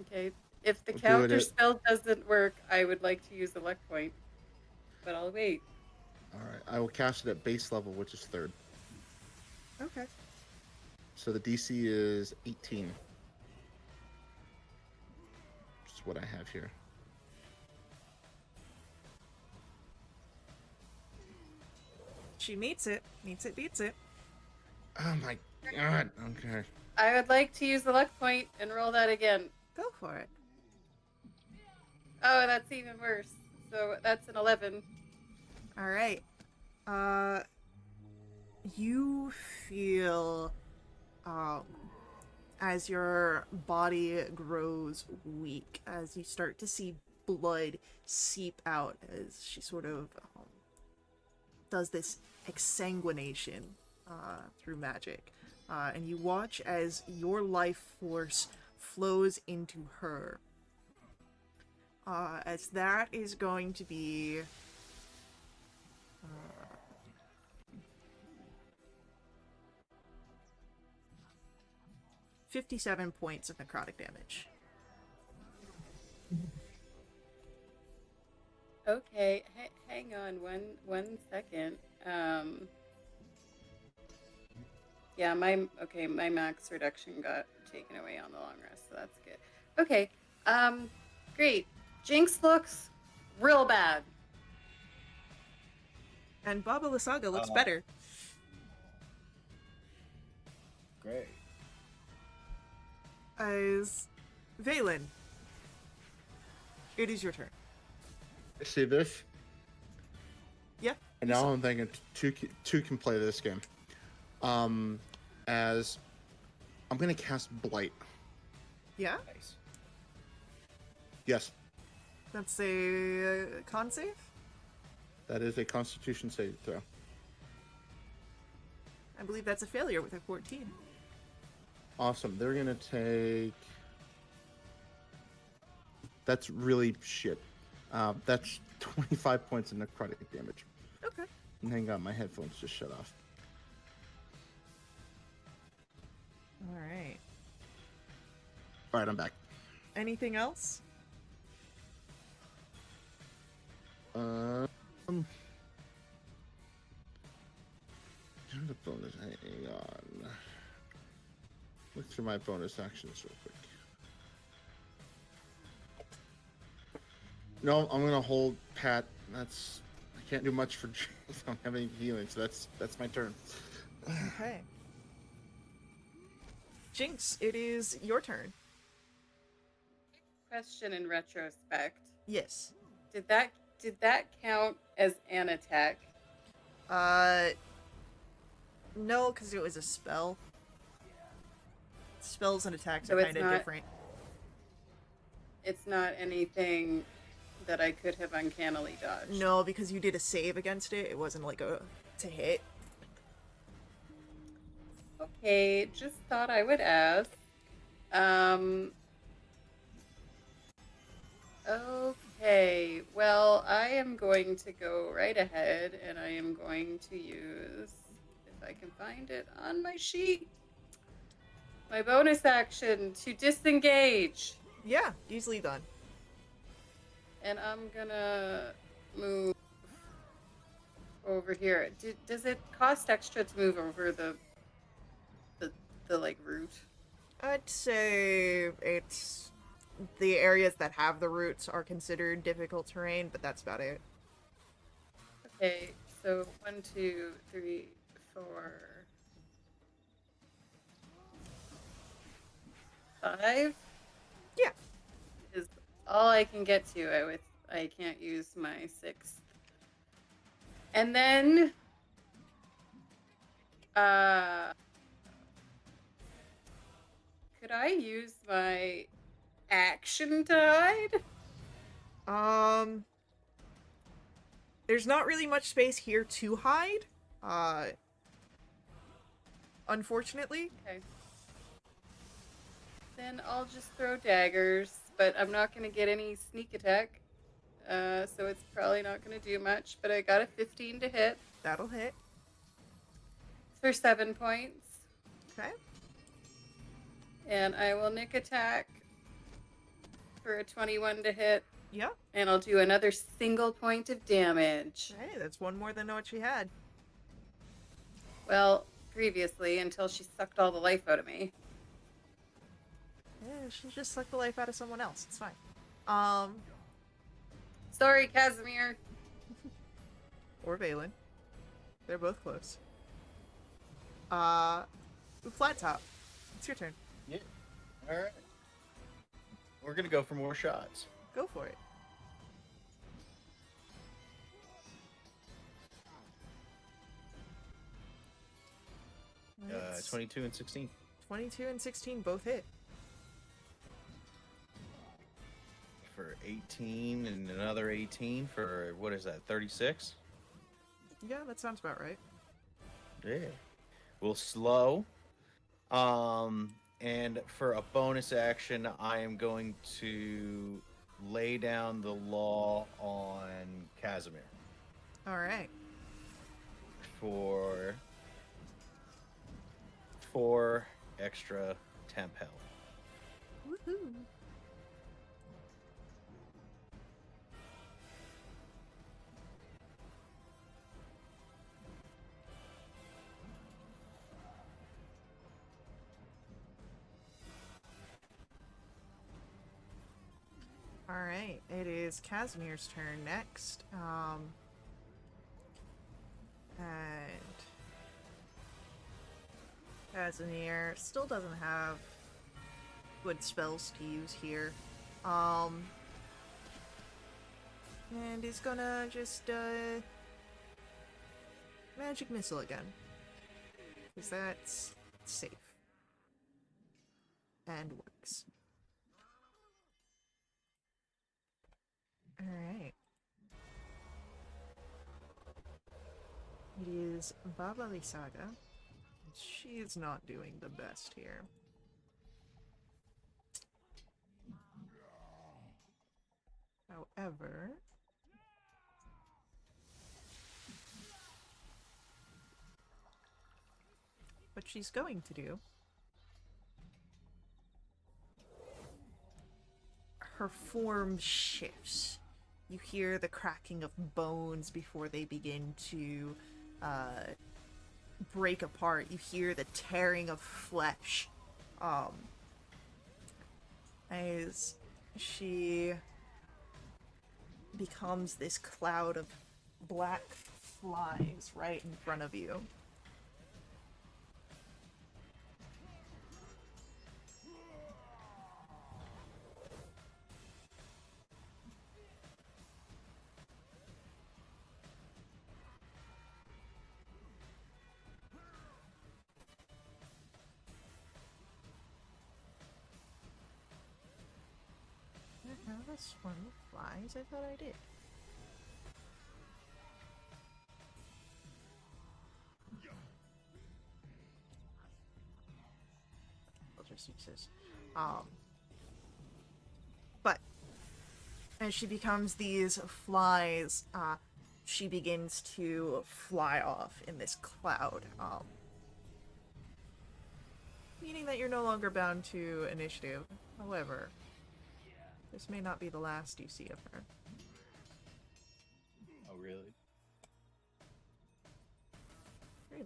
[SPEAKER 3] Okay. If the
[SPEAKER 2] We'll do it
[SPEAKER 3] counter
[SPEAKER 2] at-
[SPEAKER 3] spell doesn't work, I would like to use a luck point. But I'll wait.
[SPEAKER 2] All right, I will cast it at base level, which is 3rd.
[SPEAKER 1] Okay.
[SPEAKER 2] So the DC is 18. Which is what I have here.
[SPEAKER 1] She meets it. Meets it, beats it.
[SPEAKER 2] Oh my god. Okay.
[SPEAKER 3] I would like to use the luck point and roll that again.
[SPEAKER 1] Go for it.
[SPEAKER 3] Oh, that's even worse. So that's an 11.
[SPEAKER 1] Alright. You feel, as your body grows weak, as you start to see blood seep out as she sort of does this exsanguination through magic. And you watch as your life force flows into her. As that is going to be 57 points of necrotic damage.
[SPEAKER 3] Okay, hang on one second. Yeah, my max reduction got taken away on the long rest, so that's good. Okay, great. Jinx looks real bad.
[SPEAKER 1] And Baba Lysaga looks better.
[SPEAKER 4] Great.
[SPEAKER 1] As Valen, it is your turn.
[SPEAKER 2] See this?
[SPEAKER 1] Yeah.
[SPEAKER 2] And now I'm thinking two can play this game. As I'm gonna cast Blight.
[SPEAKER 1] Yeah?
[SPEAKER 4] Nice.
[SPEAKER 2] Yes,
[SPEAKER 1] That's a con save?
[SPEAKER 2] that is a Constitution save throw.
[SPEAKER 1] I believe that's a failure with a 14.
[SPEAKER 2] Awesome. They're gonna take. That's really shit. That's 25 points of necrotic damage.
[SPEAKER 1] Okay.
[SPEAKER 2] And hang on, my headphones just shut off.
[SPEAKER 1] Alright.
[SPEAKER 2] All right, I'm back.
[SPEAKER 1] Anything else?
[SPEAKER 2] The bonus. Hang on. Look through my bonus actions real quick. No, I'm gonna hold Pat. That's I can't do much for James. I don't have any healing, so that's my turn.
[SPEAKER 1] Okay. Jinx, it is your turn.
[SPEAKER 3] Question in retrospect.
[SPEAKER 1] Yes.
[SPEAKER 3] Did that count as an attack?
[SPEAKER 1] No, because it was a spell. Spells and attacks
[SPEAKER 3] So
[SPEAKER 1] are
[SPEAKER 3] it's
[SPEAKER 1] kind of
[SPEAKER 3] not-
[SPEAKER 1] different.
[SPEAKER 3] It's not anything that I could have uncannily dodged.
[SPEAKER 1] No, because you did a save against it. It wasn't like a to hit.
[SPEAKER 3] Okay, just thought I would ask. Okay, well, I am going to go right ahead and I am going to use, if I can find it on my sheet, my bonus action to disengage.
[SPEAKER 1] Yeah, easily done.
[SPEAKER 3] And I'm gonna move over here. Does it cost extra to move over the like route?
[SPEAKER 1] I'd say it's the areas that have the roots are considered difficult terrain, but that's about it.
[SPEAKER 3] Okay, so 1, 2, 3, 4, 5
[SPEAKER 1] Yeah.
[SPEAKER 3] is all I can get to. I can't use my 6th. And then could I use my action to hide?
[SPEAKER 1] There's not really much space here to hide. Unfortunately.
[SPEAKER 3] Okay. Then I'll just throw daggers, but I'm not going to get any sneak attack. So it's probably not going to do much, but I got a 15 to hit
[SPEAKER 1] That'll hit.
[SPEAKER 3] for 7 points.
[SPEAKER 1] Okay.
[SPEAKER 3] And I will nick attack for a 21 to hit,
[SPEAKER 1] Yeah.
[SPEAKER 3] and I'll do another single point of damage.
[SPEAKER 1] Hey, that's one more than what she had.
[SPEAKER 3] Well, previously, until she sucked all the life out of me.
[SPEAKER 1] Yeah, she'll just suck the life out of someone else. It's fine.
[SPEAKER 3] Sorry, Casimir.
[SPEAKER 1] Or Valen. They're both close. Flat top. It's your turn.
[SPEAKER 4] Yeah. All right. We're gonna go for more shots.
[SPEAKER 1] Go for it. Let's-
[SPEAKER 4] 22 and 16.
[SPEAKER 1] 22 and 16 both hit.
[SPEAKER 4] For 18 and another 18 for what is that, 36?
[SPEAKER 1] Yeah, that sounds about right.
[SPEAKER 4] Yeah. We'll slow. And for a bonus action, I am going to lay down the law on Casimir
[SPEAKER 1] All right.
[SPEAKER 4] for 4 extra temp health.
[SPEAKER 1] Woohoo. All right, it is Casimir's turn next. And Casimir still doesn't have good spells to use here. And he's gonna just magic missile again. Because that's safe. And works. Alright. It is Baba Lisaga. She is not doing the best here. However, what she's going to do, her form shifts. You hear the cracking of bones before they begin to break apart. You hear the tearing of flesh as she becomes this cloud of black flies right in front of you. I have a swarm of flies? I thought I did. I'll just use this. But as she becomes these flies, she begins to fly off in this cloud. Meaning that you're no longer bound to initiative. However, this may not be the last you see of her.
[SPEAKER 4] Oh, really?
[SPEAKER 1] Really.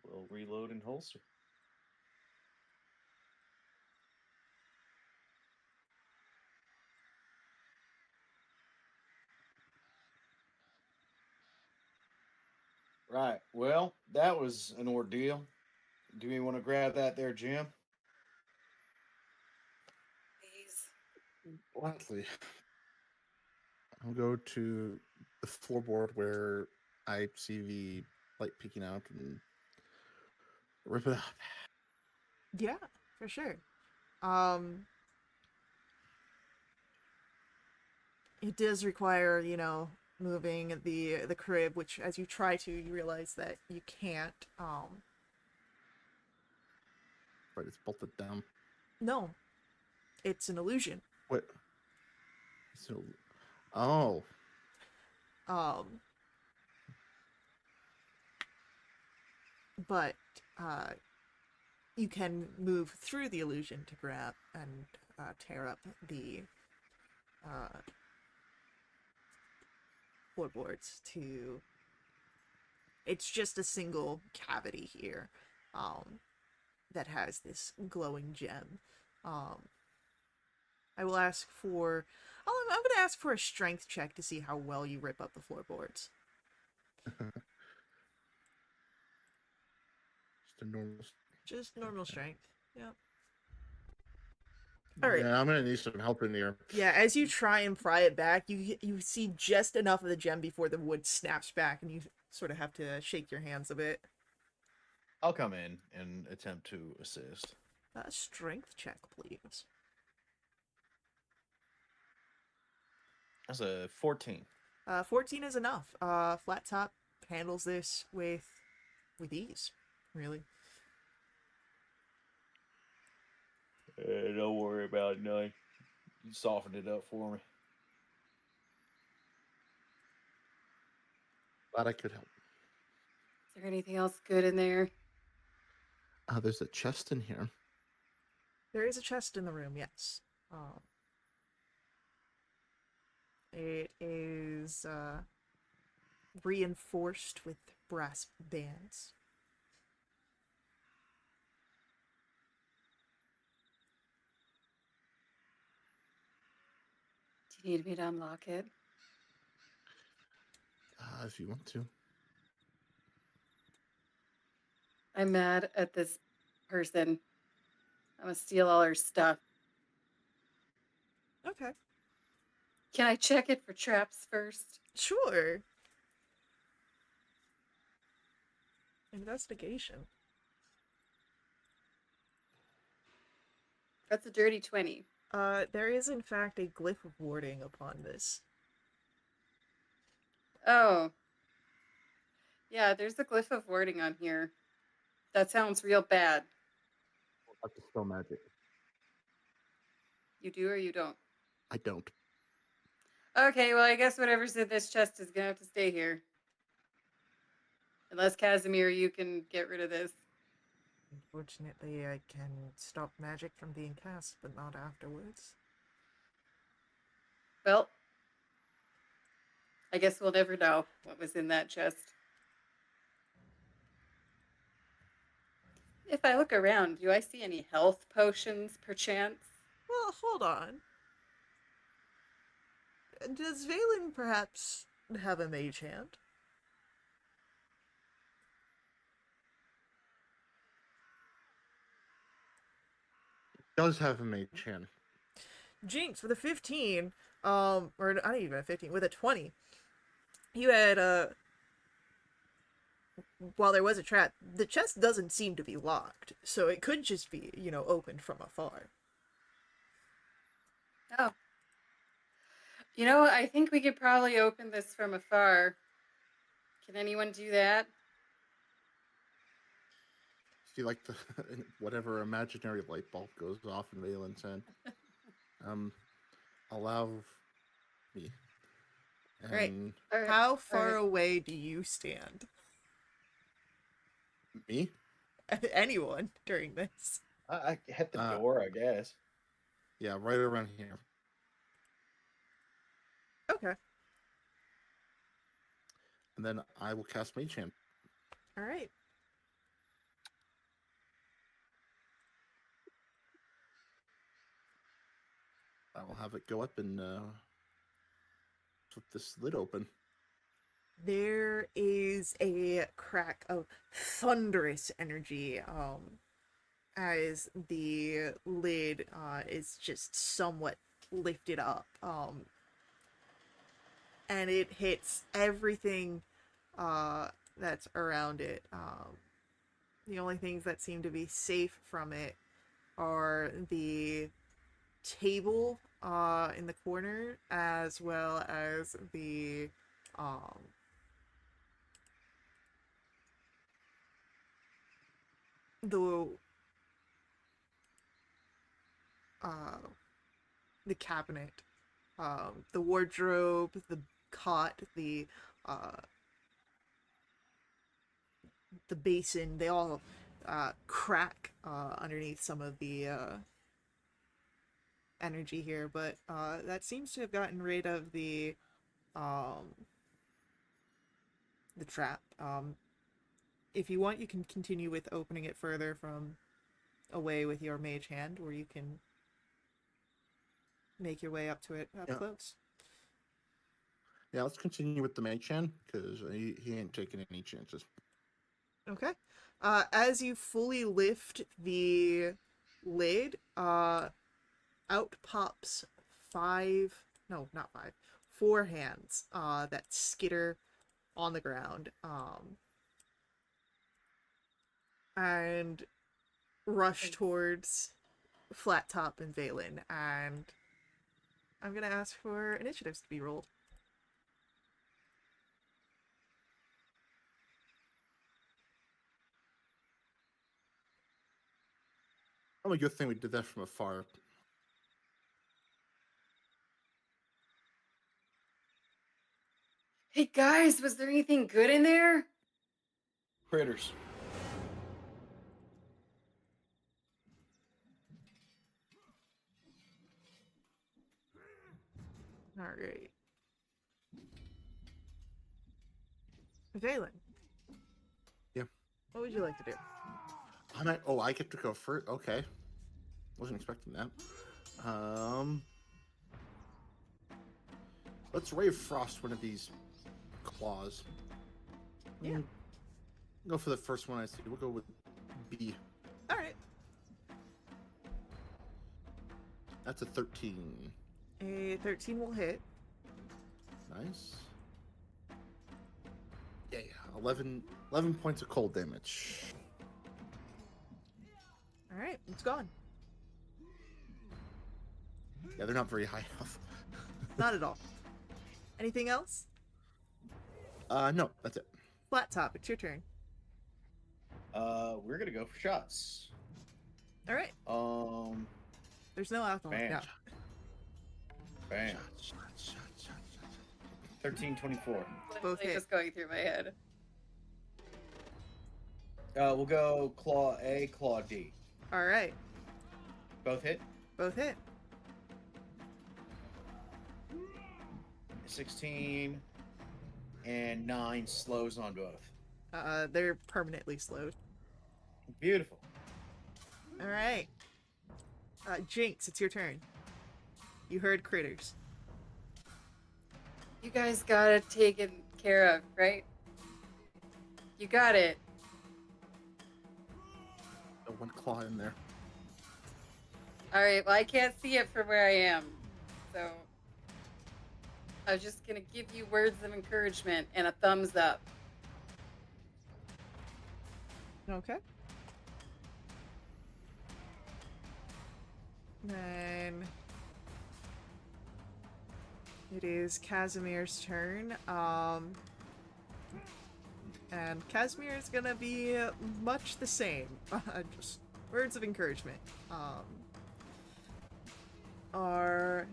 [SPEAKER 4] We'll reload and holster. Right. Well, that was an ordeal. Do you want to grab that there, Jim?
[SPEAKER 3] Please.
[SPEAKER 2] Gladly. I'll go to the floorboard where I see the light peeking out and rip it up.
[SPEAKER 1] Yeah, for sure. It does require, moving the crib, which as you try to, you realize that you can't.
[SPEAKER 2] Right, it's bolted down.
[SPEAKER 1] No, it's an illusion.
[SPEAKER 2] What? So, oh,
[SPEAKER 1] Um, but you can move through the illusion to grab and tear up the floorboards to. It's just a single cavity here, that has this glowing gem. I will ask for. I'm going to ask for a strength check to see how well you rip up the floorboards.
[SPEAKER 2] just a normal.
[SPEAKER 1] Just normal strength. Yep. All right.
[SPEAKER 2] Yeah, I'm gonna need some help in here.
[SPEAKER 1] Yeah, as you try and pry it back, you see just enough of the gem before the wood snaps back, and you sort of have to shake your hands a bit.
[SPEAKER 4] I'll come in and attempt to assist.
[SPEAKER 1] Strength check, please.
[SPEAKER 4] That's a 14.
[SPEAKER 1] 14 is enough. Flat top handles this with ease, really.
[SPEAKER 4] Don't worry about it, none. You softened it up for me.
[SPEAKER 2] Glad I could help.
[SPEAKER 3] Is there anything else good in there?
[SPEAKER 2] There's a chest in here.
[SPEAKER 1] There is a chest in the room, yes. It is reinforced with brass bands.
[SPEAKER 3] Do you need me to unlock it?
[SPEAKER 2] If you want to.
[SPEAKER 3] I'm mad at this person I'm gonna steal all her stuff.
[SPEAKER 1] Okay.
[SPEAKER 3] Can I check it for traps first?
[SPEAKER 1] Sure. Investigation.
[SPEAKER 3] That's a dirty 20.
[SPEAKER 1] There is in fact a glyph of warding upon this.
[SPEAKER 3] Oh. Yeah, there's a glyph of wording on here. That sounds real bad.
[SPEAKER 2] I'll have to spell magic.
[SPEAKER 3] You do or you don't?
[SPEAKER 2] I don't.
[SPEAKER 3] Okay, well, I guess whatever's in this chest is gonna have to stay here. Unless, Casimir, you can get rid of this.
[SPEAKER 1] Unfortunately, I can stop magic from being cast, but not afterwards.
[SPEAKER 3] Well, I guess we'll never know what was in that chest. If I look around, do I see any health potions, perchance?
[SPEAKER 1] Well, hold on. Does Valen perhaps have a mage hand?
[SPEAKER 2] Does have a mage hand.
[SPEAKER 1] Jinx, with a 15, or not even a 15, with a 20, you had, while there was a trap, the chest doesn't seem to be locked, so it could just be, opened from afar.
[SPEAKER 3] Oh. You know, I think we could probably open this from afar. Can anyone do that?
[SPEAKER 2] See, like the whatever imaginary light bulb goes off in Valen's hand. Allow me.
[SPEAKER 1] Right.
[SPEAKER 2] And
[SPEAKER 3] Alright,
[SPEAKER 1] How far
[SPEAKER 3] alright.
[SPEAKER 1] away do you stand?
[SPEAKER 2] me?
[SPEAKER 1] Anyone during this?
[SPEAKER 4] I hit the
[SPEAKER 2] Uh,
[SPEAKER 4] door, I guess.
[SPEAKER 2] Yeah, right around here.
[SPEAKER 1] Okay.
[SPEAKER 2] And then I will cast Mage Hand.
[SPEAKER 1] Alright.
[SPEAKER 2] I will have it go up and flip this lid open.
[SPEAKER 1] There is a crack of thunderous energy, as the lid is just somewhat lifted up, and it hits everything that's around it. The only things that seem to be safe from it are the table in the corner, as well as um, the uh, the cabinet, the wardrobe, the cot, the basin. They all crack underneath some of the energy here, but that seems to have gotten rid of um, the trap. If you want, you can continue with opening it further from away with your mage hand, or you can make your way up to it up
[SPEAKER 2] Yeah.
[SPEAKER 1] close.
[SPEAKER 2] Yeah, let's continue with the Mage Hand because he ain't taking any chances.
[SPEAKER 1] Okay. As you fully lift the lid, out pops four hands that skitter on the ground and rush towards Flat Top and Valen, and I'm gonna ask for initiatives to be rolled.
[SPEAKER 2] Probably a good thing we did that from afar.
[SPEAKER 3] Hey guys, was there anything good in there?
[SPEAKER 4] Critters.
[SPEAKER 1] All right, Valen.
[SPEAKER 2] Yeah.
[SPEAKER 1] What would you like to do?
[SPEAKER 2] I get to go first. Okay. Wasn't expecting that. Let's Ray of Frost one of these claws.
[SPEAKER 1] Yeah.
[SPEAKER 2] Go for the first one I see. We'll go with B.
[SPEAKER 1] All right.
[SPEAKER 2] That's a 13.
[SPEAKER 1] A 13 will hit.
[SPEAKER 2] Nice. Yeah, 11 points of cold damage.
[SPEAKER 1] All right, it's gone.
[SPEAKER 2] Yeah, they're not very high health.
[SPEAKER 1] Not at all. Anything else?
[SPEAKER 2] No, that's it.
[SPEAKER 1] Flat top, it's your turn.
[SPEAKER 4] We're gonna go for shots.
[SPEAKER 1] All right, there's no alcohol.
[SPEAKER 4] Bam.
[SPEAKER 1] Yeah.
[SPEAKER 4] Bam.
[SPEAKER 2] Shot.
[SPEAKER 4] 13, 24.
[SPEAKER 1] Both
[SPEAKER 3] Literally
[SPEAKER 1] hit.
[SPEAKER 3] just going through my head.
[SPEAKER 4] We'll go claw A, claw D.
[SPEAKER 1] All right,
[SPEAKER 4] Both hit.
[SPEAKER 1] both hit.
[SPEAKER 4] 16 and 9 slows on both.
[SPEAKER 1] They're permanently slowed.
[SPEAKER 4] Beautiful.
[SPEAKER 1] All right. Jinx, it's your turn. You heard critters.
[SPEAKER 3] You guys got it taken care of, right? You got it.
[SPEAKER 2] One claw in there.
[SPEAKER 3] All right, well, I can't see it from where I am. So I was just going to give you words of encouragement and a thumbs up.
[SPEAKER 1] Okay. Then it is Casimir's turn. And Casimir is gonna be much the same. Just words of encouragement. Our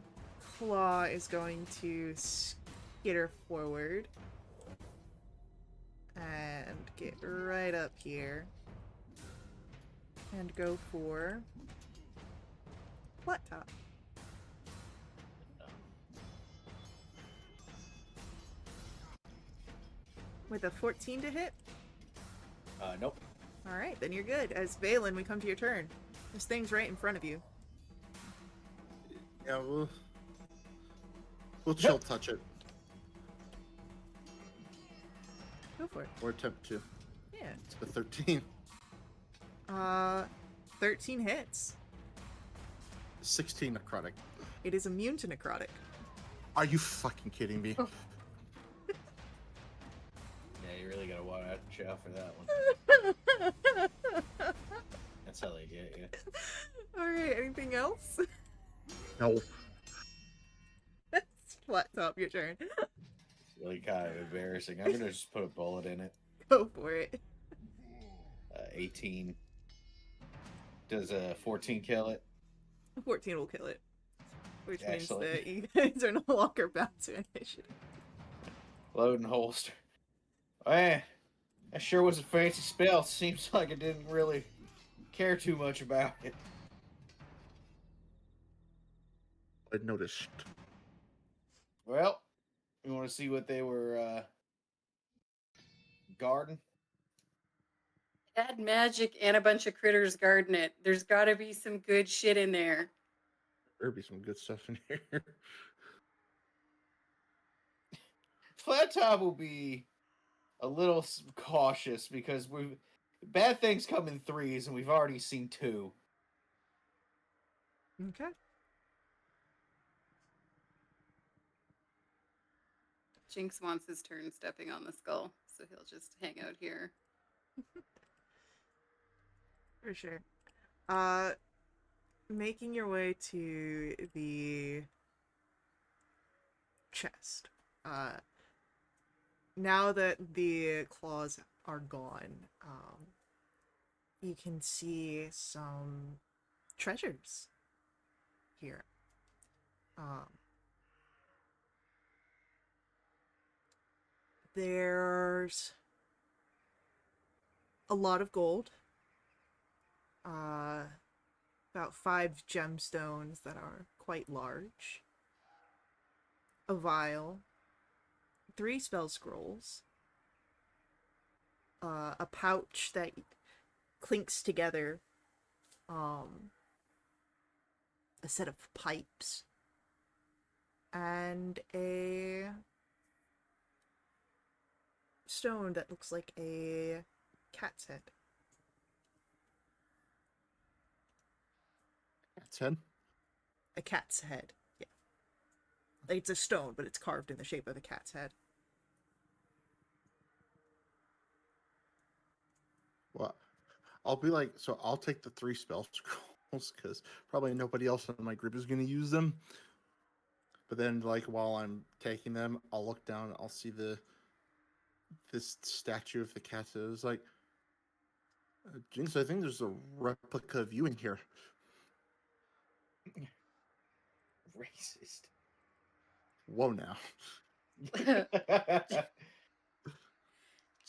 [SPEAKER 1] claw is going to skitter forward and get right up here and go for flat top. With a 14 to hit?
[SPEAKER 4] Nope.
[SPEAKER 1] Alright, then you're good. As Valen, we come to your turn. This thing's right in front of you.
[SPEAKER 2] Yeah, we'll chill touch it.
[SPEAKER 1] Go for it.
[SPEAKER 2] Or attempt to.
[SPEAKER 1] Yeah.
[SPEAKER 2] It's a 13.
[SPEAKER 1] 13 hits.
[SPEAKER 2] 16 necrotic.
[SPEAKER 1] It is immune to necrotic.
[SPEAKER 2] Are you fucking kidding me?
[SPEAKER 4] Yeah, you really gotta watch out for that one. That's how they get you.
[SPEAKER 1] Alright, anything else?
[SPEAKER 2] No.
[SPEAKER 1] Flat top, your turn.
[SPEAKER 4] It's really kind of embarrassing. I'm gonna just put a bullet in it.
[SPEAKER 1] Go for it.
[SPEAKER 4] 18. Does a 14 kill it?
[SPEAKER 1] 14 will kill it. Which
[SPEAKER 4] Excellent.
[SPEAKER 1] means that you guys are no longer bound to initiative.
[SPEAKER 4] Load and holster. Man, that sure was a fancy spell. Seems like I didn't really care too much about it.
[SPEAKER 2] I noticed.
[SPEAKER 4] Well, you want to see what they were guarding?
[SPEAKER 3] Add magic and a bunch of critters guarding it. There's got to be some good shit in there.
[SPEAKER 2] There'll be some good stuff in here.
[SPEAKER 4] Flat Top will be a little cautious because bad things come in threes, and we've already seen 2.
[SPEAKER 1] Okay.
[SPEAKER 3] Jinx wants his turn stepping on the skull, so he'll just hang out here.
[SPEAKER 1] For sure. Making your way to the chest. Now that the claws are gone, you can see some treasures here. There's a lot of gold. About 5 gemstones that are quite large. A vial. 3 spell scrolls. A pouch that clinks together. A set of pipes. And a stone that looks like a cat's head.
[SPEAKER 2] 10.
[SPEAKER 1] a cat's head. Yeah. It's a stone, but it's carved in the shape of a cat's head.
[SPEAKER 2] Well, I'll be like, so I'll take the 3 spell scrolls because probably nobody else in my group is going to use them. But then, like, while I'm taking them, I'll look down. I'll see this statue of the cat. It was like, Jinx, I think there's a replica of you in here.
[SPEAKER 4] Racist.
[SPEAKER 2] Whoa, now.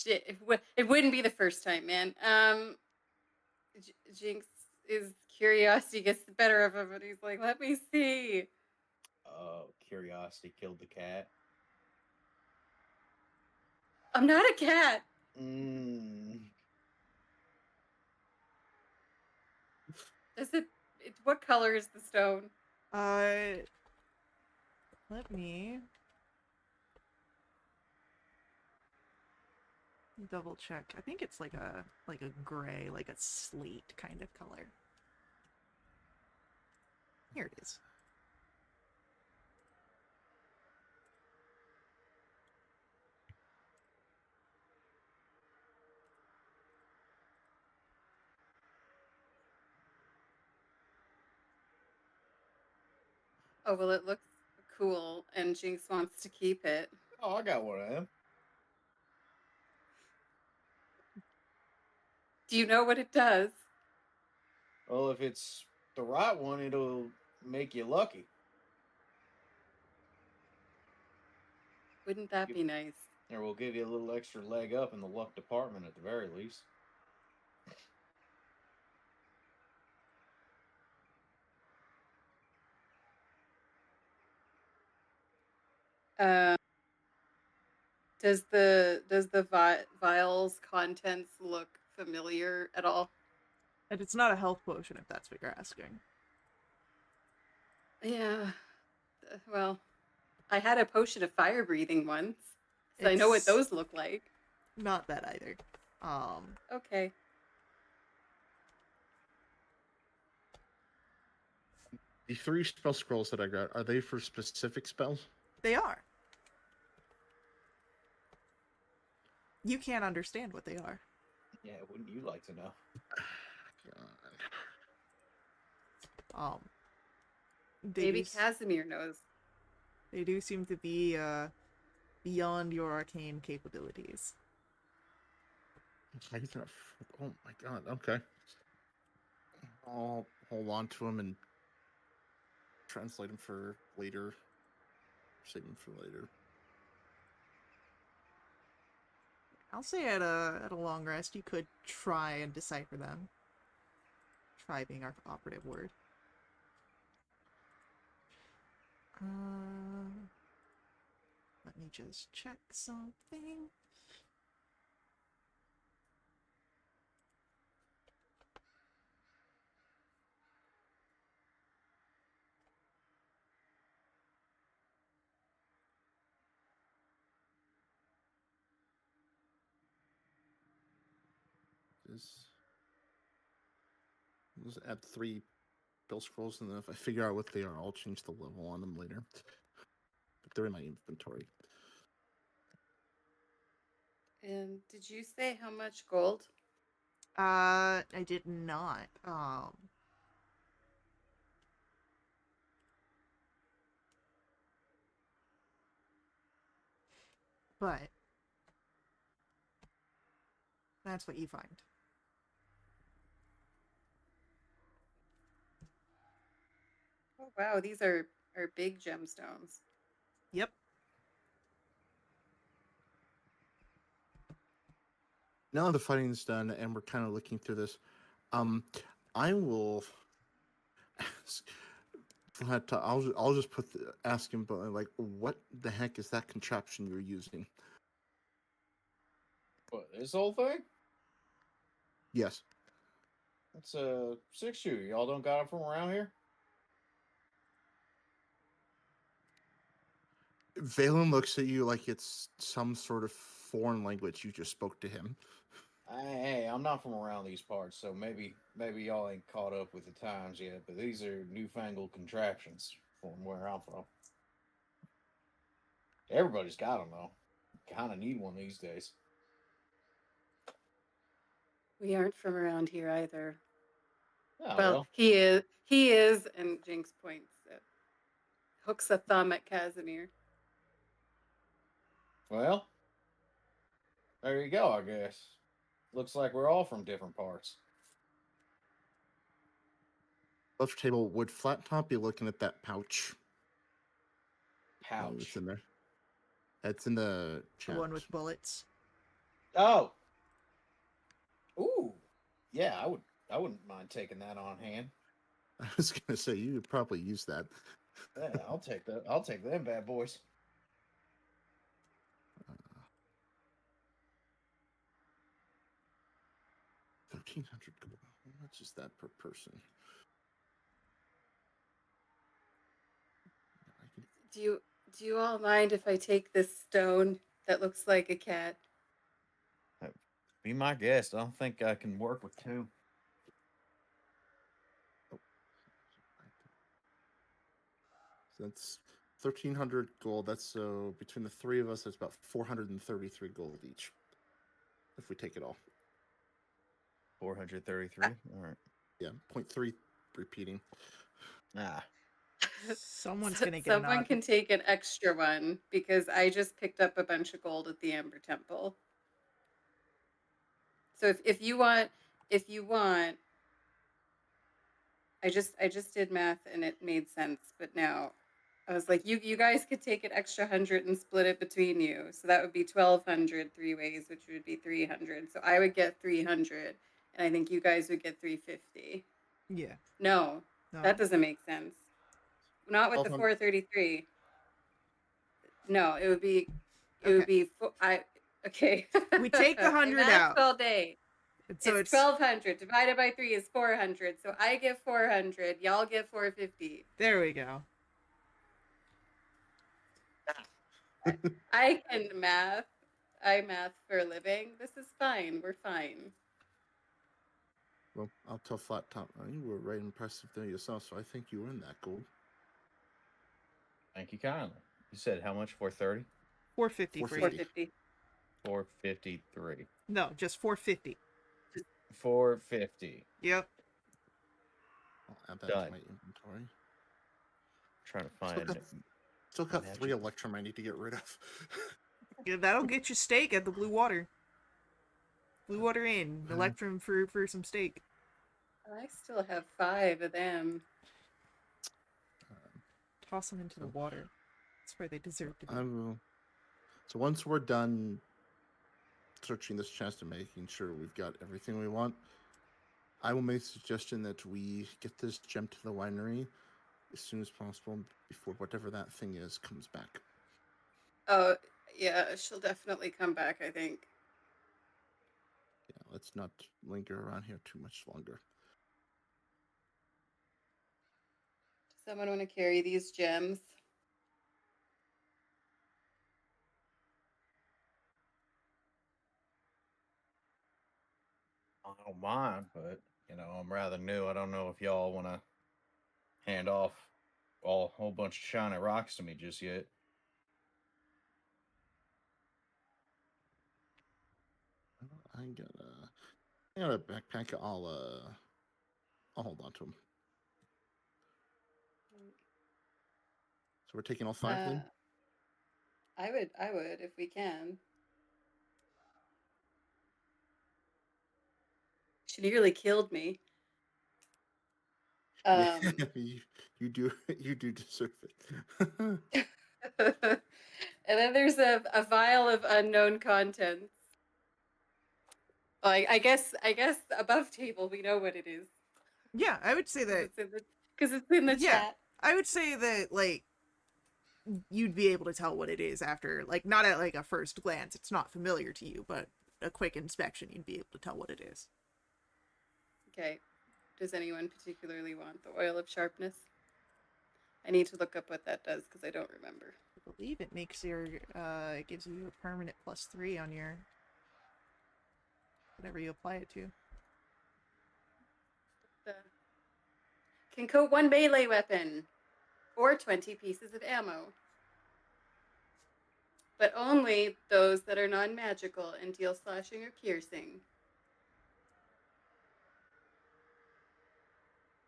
[SPEAKER 3] It wouldn't be the first time, man. Jinx is curiosity gets the better of him, and he's like, "Let me see."
[SPEAKER 4] Oh, curiosity killed the cat.
[SPEAKER 3] I'm not a cat.
[SPEAKER 4] Mm.
[SPEAKER 3] Does it? What color is the stone?
[SPEAKER 1] Let me double check. I think it's like a gray, like a slate kind of color. Here it is.
[SPEAKER 3] Oh well, it looks cool, and Jinx wants to keep it.
[SPEAKER 4] Oh, I got one of them.
[SPEAKER 3] Do you know what it does?
[SPEAKER 4] Well, if it's the right one, it'll make you lucky.
[SPEAKER 3] Wouldn't that be nice?
[SPEAKER 4] Or we'll give you a little extra leg up in the luck department at the very least.
[SPEAKER 3] Uh, does the vial's contents look familiar at all?
[SPEAKER 1] And it's not a health potion, if that's what you're asking.
[SPEAKER 3] Yeah. Well, I had a potion of fire breathing once, so I know what
[SPEAKER 1] It's
[SPEAKER 3] those look like.
[SPEAKER 1] not that either.
[SPEAKER 3] Okay.
[SPEAKER 2] The 3 spell scrolls that I got, are they for specific spells?
[SPEAKER 1] They are. You can't understand what they are.
[SPEAKER 4] Yeah, wouldn't you like to know?
[SPEAKER 1] Um, they
[SPEAKER 3] Maybe
[SPEAKER 1] do.
[SPEAKER 3] Casimir knows.
[SPEAKER 1] They do seem to be beyond your arcane capabilities.
[SPEAKER 2] Oh my god, okay. I'll hold on to them and translate them for later. Save them for later.
[SPEAKER 1] I'll say at a long rest, you could try and decipher them. Try being our operative word. Let me just check something.
[SPEAKER 2] This. Let's add 3 spell scrolls, and then if I figure out what they are, I'll change the level on them later. But they're in my inventory.
[SPEAKER 3] And did you say how much gold?
[SPEAKER 1] I did not. But that's what you find.
[SPEAKER 3] Oh wow, these are big gemstones.
[SPEAKER 1] Yep.
[SPEAKER 2] Now the fighting's done, and we're kind of looking through this. I will ask. I'll just ask him, but like, what the heck is that contraption you're using?
[SPEAKER 4] What, this whole thing?
[SPEAKER 2] Yes.
[SPEAKER 4] That's a 6-shooter. Y'all don't got it from around here?
[SPEAKER 2] Valen looks at you like it's some sort of foreign language you just spoke to him.
[SPEAKER 4] Hey, I'm not from around these parts, so maybe y'all ain't caught up with the times yet. But these are newfangled contraptions from where I'm from. Everybody's got them though. Kind of need one these days.
[SPEAKER 3] We aren't from around here either.
[SPEAKER 4] Oh
[SPEAKER 3] Well,
[SPEAKER 4] well.
[SPEAKER 3] he is. He is, and Jinx hooks a thumb at Casimir.
[SPEAKER 4] Well, there you go. I guess. Looks like we're all from different parts.
[SPEAKER 2] Left table, would Flat Top be looking at that pouch? Oh, it's
[SPEAKER 4] Pouch.
[SPEAKER 2] in there. It's in the
[SPEAKER 1] The
[SPEAKER 2] chat.
[SPEAKER 1] one with bullets.
[SPEAKER 4] Oh. Ooh. Yeah, I would. I wouldn't mind taking that on hand.
[SPEAKER 2] I was gonna say you would probably use that.
[SPEAKER 4] Yeah, I'll take that. I'll take them bad boys.
[SPEAKER 2] 1,300 gold. How much is that per person? I can,
[SPEAKER 3] Do you all mind if I take this stone that looks like a cat?
[SPEAKER 4] Be my guest. I don't think I can work with two.
[SPEAKER 2] so that's 1,300 gold. That's so between the three of us, that's about 433 gold each. If we take it all.
[SPEAKER 4] 433. All right.
[SPEAKER 2] Yeah, 0.3 repeating.
[SPEAKER 4] Ah.
[SPEAKER 1] Someone's gonna get a
[SPEAKER 3] Someone
[SPEAKER 1] nod.
[SPEAKER 3] can take an extra one because I just picked up a bunch of gold at the Amber Temple. So if you want, I just did math and it made sense. But now I was like, you guys could take an extra 100 and split it between you. So that would be 1,200 three ways, which would be 300. So I would get 300, and I think you guys would get 350.
[SPEAKER 1] Yeah.
[SPEAKER 3] No,
[SPEAKER 1] No.
[SPEAKER 3] that doesn't make sense. Not with the
[SPEAKER 2] 1,200.
[SPEAKER 3] 433. No, it would be
[SPEAKER 1] Okay.
[SPEAKER 3] okay.
[SPEAKER 1] We take the
[SPEAKER 3] I
[SPEAKER 1] 100
[SPEAKER 3] mathed
[SPEAKER 1] out.
[SPEAKER 3] all day.
[SPEAKER 1] So
[SPEAKER 3] It's 1,200 divided by 3 is 400. So I get 400. Y'all get 450.
[SPEAKER 1] there we go.
[SPEAKER 3] I can math. I math for a living. This is fine. We're fine.
[SPEAKER 2] Well, I'll tell Flat Top. You were right impressive there yourself, so I think you earned that gold.
[SPEAKER 4] Thank you kindly. You said how much? 430?
[SPEAKER 1] 450 for
[SPEAKER 2] 450.
[SPEAKER 1] each.
[SPEAKER 3] 450.
[SPEAKER 4] 453.
[SPEAKER 1] No, just 450.
[SPEAKER 4] 450.
[SPEAKER 1] Yep.
[SPEAKER 2] I'll add that
[SPEAKER 4] Done.
[SPEAKER 2] to my inventory.
[SPEAKER 4] Trying to
[SPEAKER 2] Still
[SPEAKER 4] find.
[SPEAKER 2] got, still got 3
[SPEAKER 4] magic.
[SPEAKER 2] Electrum I need to get rid of.
[SPEAKER 1] Yeah, that'll get you steak at the Blue Water. Blue Water Inn. Electrum for some steak.
[SPEAKER 3] I still have 5 of them.
[SPEAKER 1] Toss them into the water. That's where they deserve to be.
[SPEAKER 2] I will. So once we're done searching this chest and making sure we've got everything we want, I will make a suggestion that we get this gem to the winery as soon as possible before whatever that thing is comes back.
[SPEAKER 3] Oh, yeah, she'll definitely come back, I think.
[SPEAKER 2] Yeah, let's not linger around here too much longer.
[SPEAKER 3] Does someone want to carry these gems?
[SPEAKER 4] I don't mind, but I'm rather new. I don't know if y'all want to hand off a whole bunch of shiny rocks to me just yet.
[SPEAKER 2] I got a backpack. I'll hold on to them. So we're taking all 5 then?
[SPEAKER 3] I would if we can. She nearly killed me.
[SPEAKER 2] Yeah, you do you do deserve it.
[SPEAKER 3] And then there's a vial of unknown contents. Like I guess above table we know what it is
[SPEAKER 1] Yeah, I would say that.
[SPEAKER 3] because it's in the
[SPEAKER 1] Yeah,
[SPEAKER 3] chat.
[SPEAKER 1] I would say that like you'd be able to tell what it is after, like, not at like a first glance. It's not familiar to you, but a quick inspection, you'd be able to tell what it is.
[SPEAKER 3] Okay. Does anyone particularly want the oil of sharpness? I need to look up what that does because I don't remember.
[SPEAKER 1] I believe it makes your it gives you a permanent +3 on your whatever you apply it to.
[SPEAKER 3] The... Can coat 1 melee weapon or 20 pieces of ammo. But only those that are non-magical and deal slashing or piercing.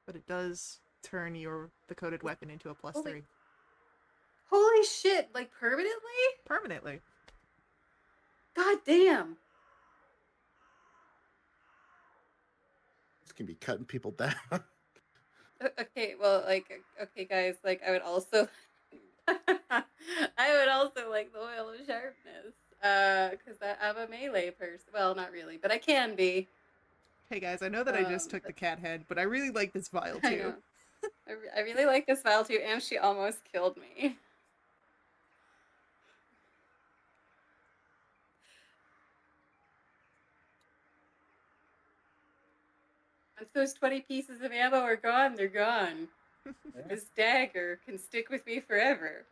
[SPEAKER 1] But it does turn the coated weapon into a plus 3.
[SPEAKER 3] Holy shit, like permanently?
[SPEAKER 1] Permanently.
[SPEAKER 3] God damn.
[SPEAKER 2] This can be cutting people down.
[SPEAKER 3] Okay, well, like, okay, guys, like, I would also, I would also like the oil of sharpness, because I'm a melee person. Well, not really, but I can be.
[SPEAKER 1] Hey guys, I know that I just took the cat head, but I really like this vial
[SPEAKER 3] I
[SPEAKER 1] too.
[SPEAKER 3] know. I really like this vial too, and she almost killed me. Once those 20 pieces of ammo are gone, they're gone. This dagger can stick with me forever.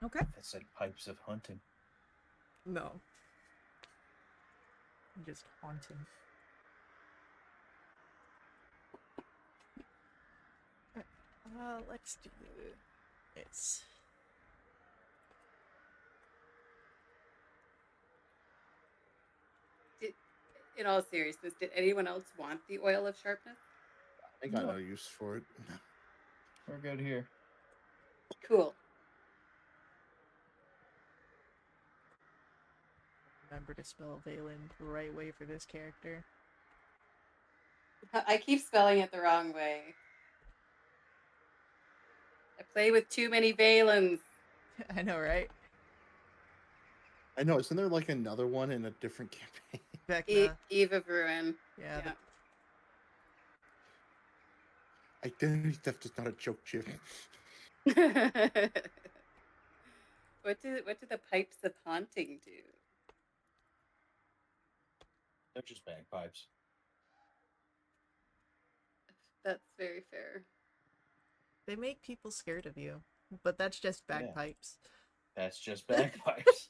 [SPEAKER 1] Okay.
[SPEAKER 4] That said pipes of hunting.
[SPEAKER 1] No. Just haunting. Let's do this.
[SPEAKER 3] In all seriousness, did anyone else want the oil of sharpness?
[SPEAKER 2] I got no use for it.
[SPEAKER 4] We're good here.
[SPEAKER 3] Cool.
[SPEAKER 1] Remember to spell Valen the right way for this character.
[SPEAKER 3] I keep spelling it the wrong way. I play with too many Valens.
[SPEAKER 1] I know, right?
[SPEAKER 2] I know, isn't there like another one in a different campaign?
[SPEAKER 1] Vecna.
[SPEAKER 3] Eve of Ruin.
[SPEAKER 1] Yeah.
[SPEAKER 3] Yeah.
[SPEAKER 2] Identity theft is not a joke, Jim.
[SPEAKER 3] What do the pipes of haunting do?
[SPEAKER 4] They're just bagpipes.
[SPEAKER 3] That's very fair.
[SPEAKER 1] They make people scared of you, but that's just bagpipes.
[SPEAKER 4] That's just bagpipes.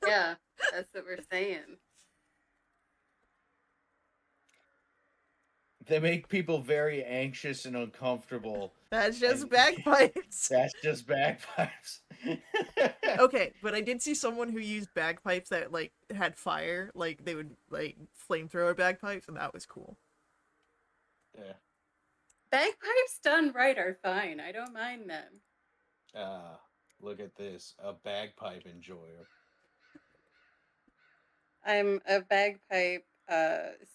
[SPEAKER 3] Yeah, that's what we're saying.
[SPEAKER 4] They make people very anxious and uncomfortable.
[SPEAKER 1] That's just
[SPEAKER 4] And-
[SPEAKER 1] bagpipes.
[SPEAKER 4] That's just bagpipes.
[SPEAKER 1] Okay, but I did see someone who used bagpipes that like had fire, like they would like flamethrower bagpipes, and that was cool.
[SPEAKER 4] Yeah.
[SPEAKER 3] Bagpipes done right are fine. I don't mind them.
[SPEAKER 4] Look at this. A bagpipe enjoyer.
[SPEAKER 3] I'm a bagpipe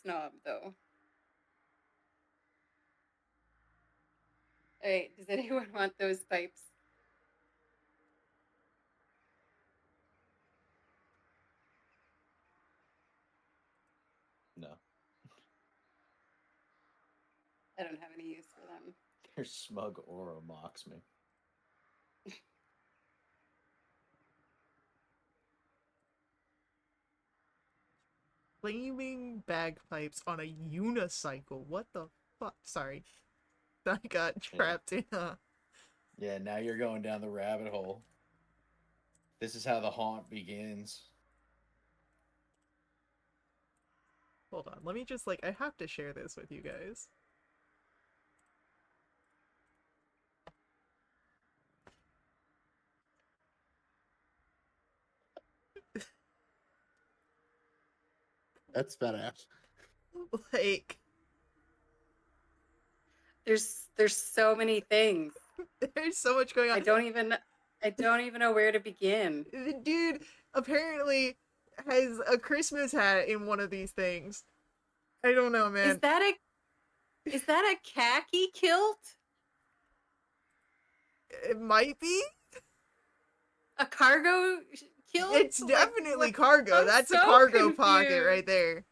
[SPEAKER 3] snob, though. Alright, does anyone want those pipes?
[SPEAKER 4] No.
[SPEAKER 3] I don't have any use for them.
[SPEAKER 4] Your smug aura mocks me.
[SPEAKER 1] Flaming bagpipes on a unicycle. What the fuck? Sorry. I got trapped in a...
[SPEAKER 4] Yeah, now you're going down the rabbit hole. This is how the haunt begins.
[SPEAKER 1] Hold on, let me just like, I have to share this with you guys.
[SPEAKER 2] That's badass.
[SPEAKER 1] Like,
[SPEAKER 3] There's so many things.
[SPEAKER 1] there's so much going on.
[SPEAKER 3] I don't even know where to begin.
[SPEAKER 1] The dude apparently has a Christmas hat in one of these things. I don't know, man.
[SPEAKER 3] Is that a khaki kilt?
[SPEAKER 1] It might be.
[SPEAKER 3] A cargo kilt?
[SPEAKER 1] It's
[SPEAKER 3] Like,
[SPEAKER 1] definitely
[SPEAKER 3] what?
[SPEAKER 1] cargo.
[SPEAKER 3] I'm
[SPEAKER 1] That's a
[SPEAKER 3] so
[SPEAKER 1] cargo pocket
[SPEAKER 3] confused.
[SPEAKER 1] right there.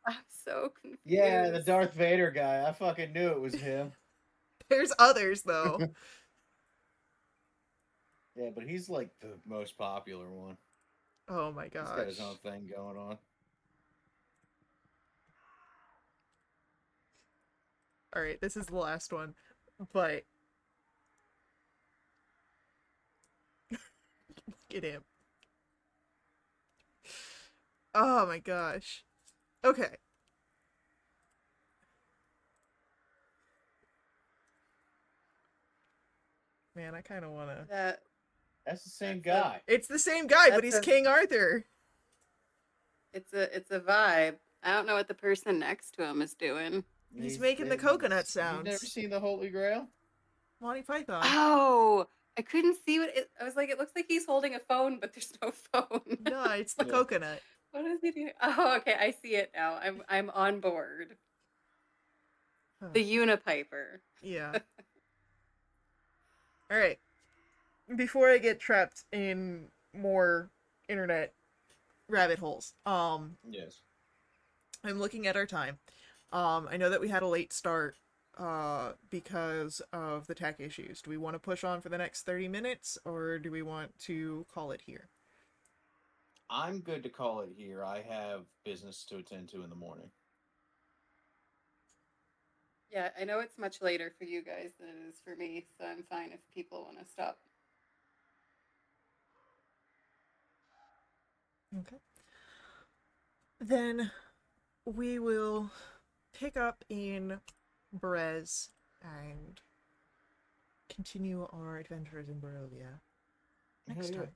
[SPEAKER 3] I'm so confused.
[SPEAKER 4] Yeah, the Darth Vader guy. I fucking knew it was him.
[SPEAKER 1] There's others though.
[SPEAKER 4] Yeah, but he's like the most popular one.
[SPEAKER 1] Oh my
[SPEAKER 4] He's got his
[SPEAKER 1] gosh.
[SPEAKER 4] own thing going on.
[SPEAKER 1] All right, this is the last one, but at him. Oh my gosh. Okay. Man, I kind of want to...
[SPEAKER 3] That
[SPEAKER 4] That's the same
[SPEAKER 3] That's a-
[SPEAKER 4] guy.
[SPEAKER 1] It's the same guy, but
[SPEAKER 3] That's
[SPEAKER 1] he's
[SPEAKER 3] a-
[SPEAKER 1] King Arthur.
[SPEAKER 3] it's a vibe. I don't know what the person next to him is doing.
[SPEAKER 1] He's making the coconut
[SPEAKER 4] You've never
[SPEAKER 1] sounds.
[SPEAKER 4] seen the Holy Grail?
[SPEAKER 1] Monty Python.
[SPEAKER 3] Oh, I couldn't see what it. I was like, it looks like he's holding a phone, but there's no phone.
[SPEAKER 1] No, it's the
[SPEAKER 4] Yeah.
[SPEAKER 1] coconut.
[SPEAKER 3] What is he doing? Oh, okay, I see it now. I'm on board.
[SPEAKER 1] Huh.
[SPEAKER 3] The Unipiper.
[SPEAKER 1] Yeah. All right. Before I get trapped in more internet rabbit holes,
[SPEAKER 4] Yes.
[SPEAKER 1] I'm looking at our time. I know that we had a late start because of the tech issues. Do we want to push on for the next 30 minutes or do we want to call it here?
[SPEAKER 4] I'm good to call it here. I have business to attend to in the morning.
[SPEAKER 3] Yeah, I know it's much later for you guys than it is for me, so I'm fine if people want to stop.
[SPEAKER 1] Okay. Then we will pick up in Berez and continue our adventures in Barovia next
[SPEAKER 4] Yeah.
[SPEAKER 1] time.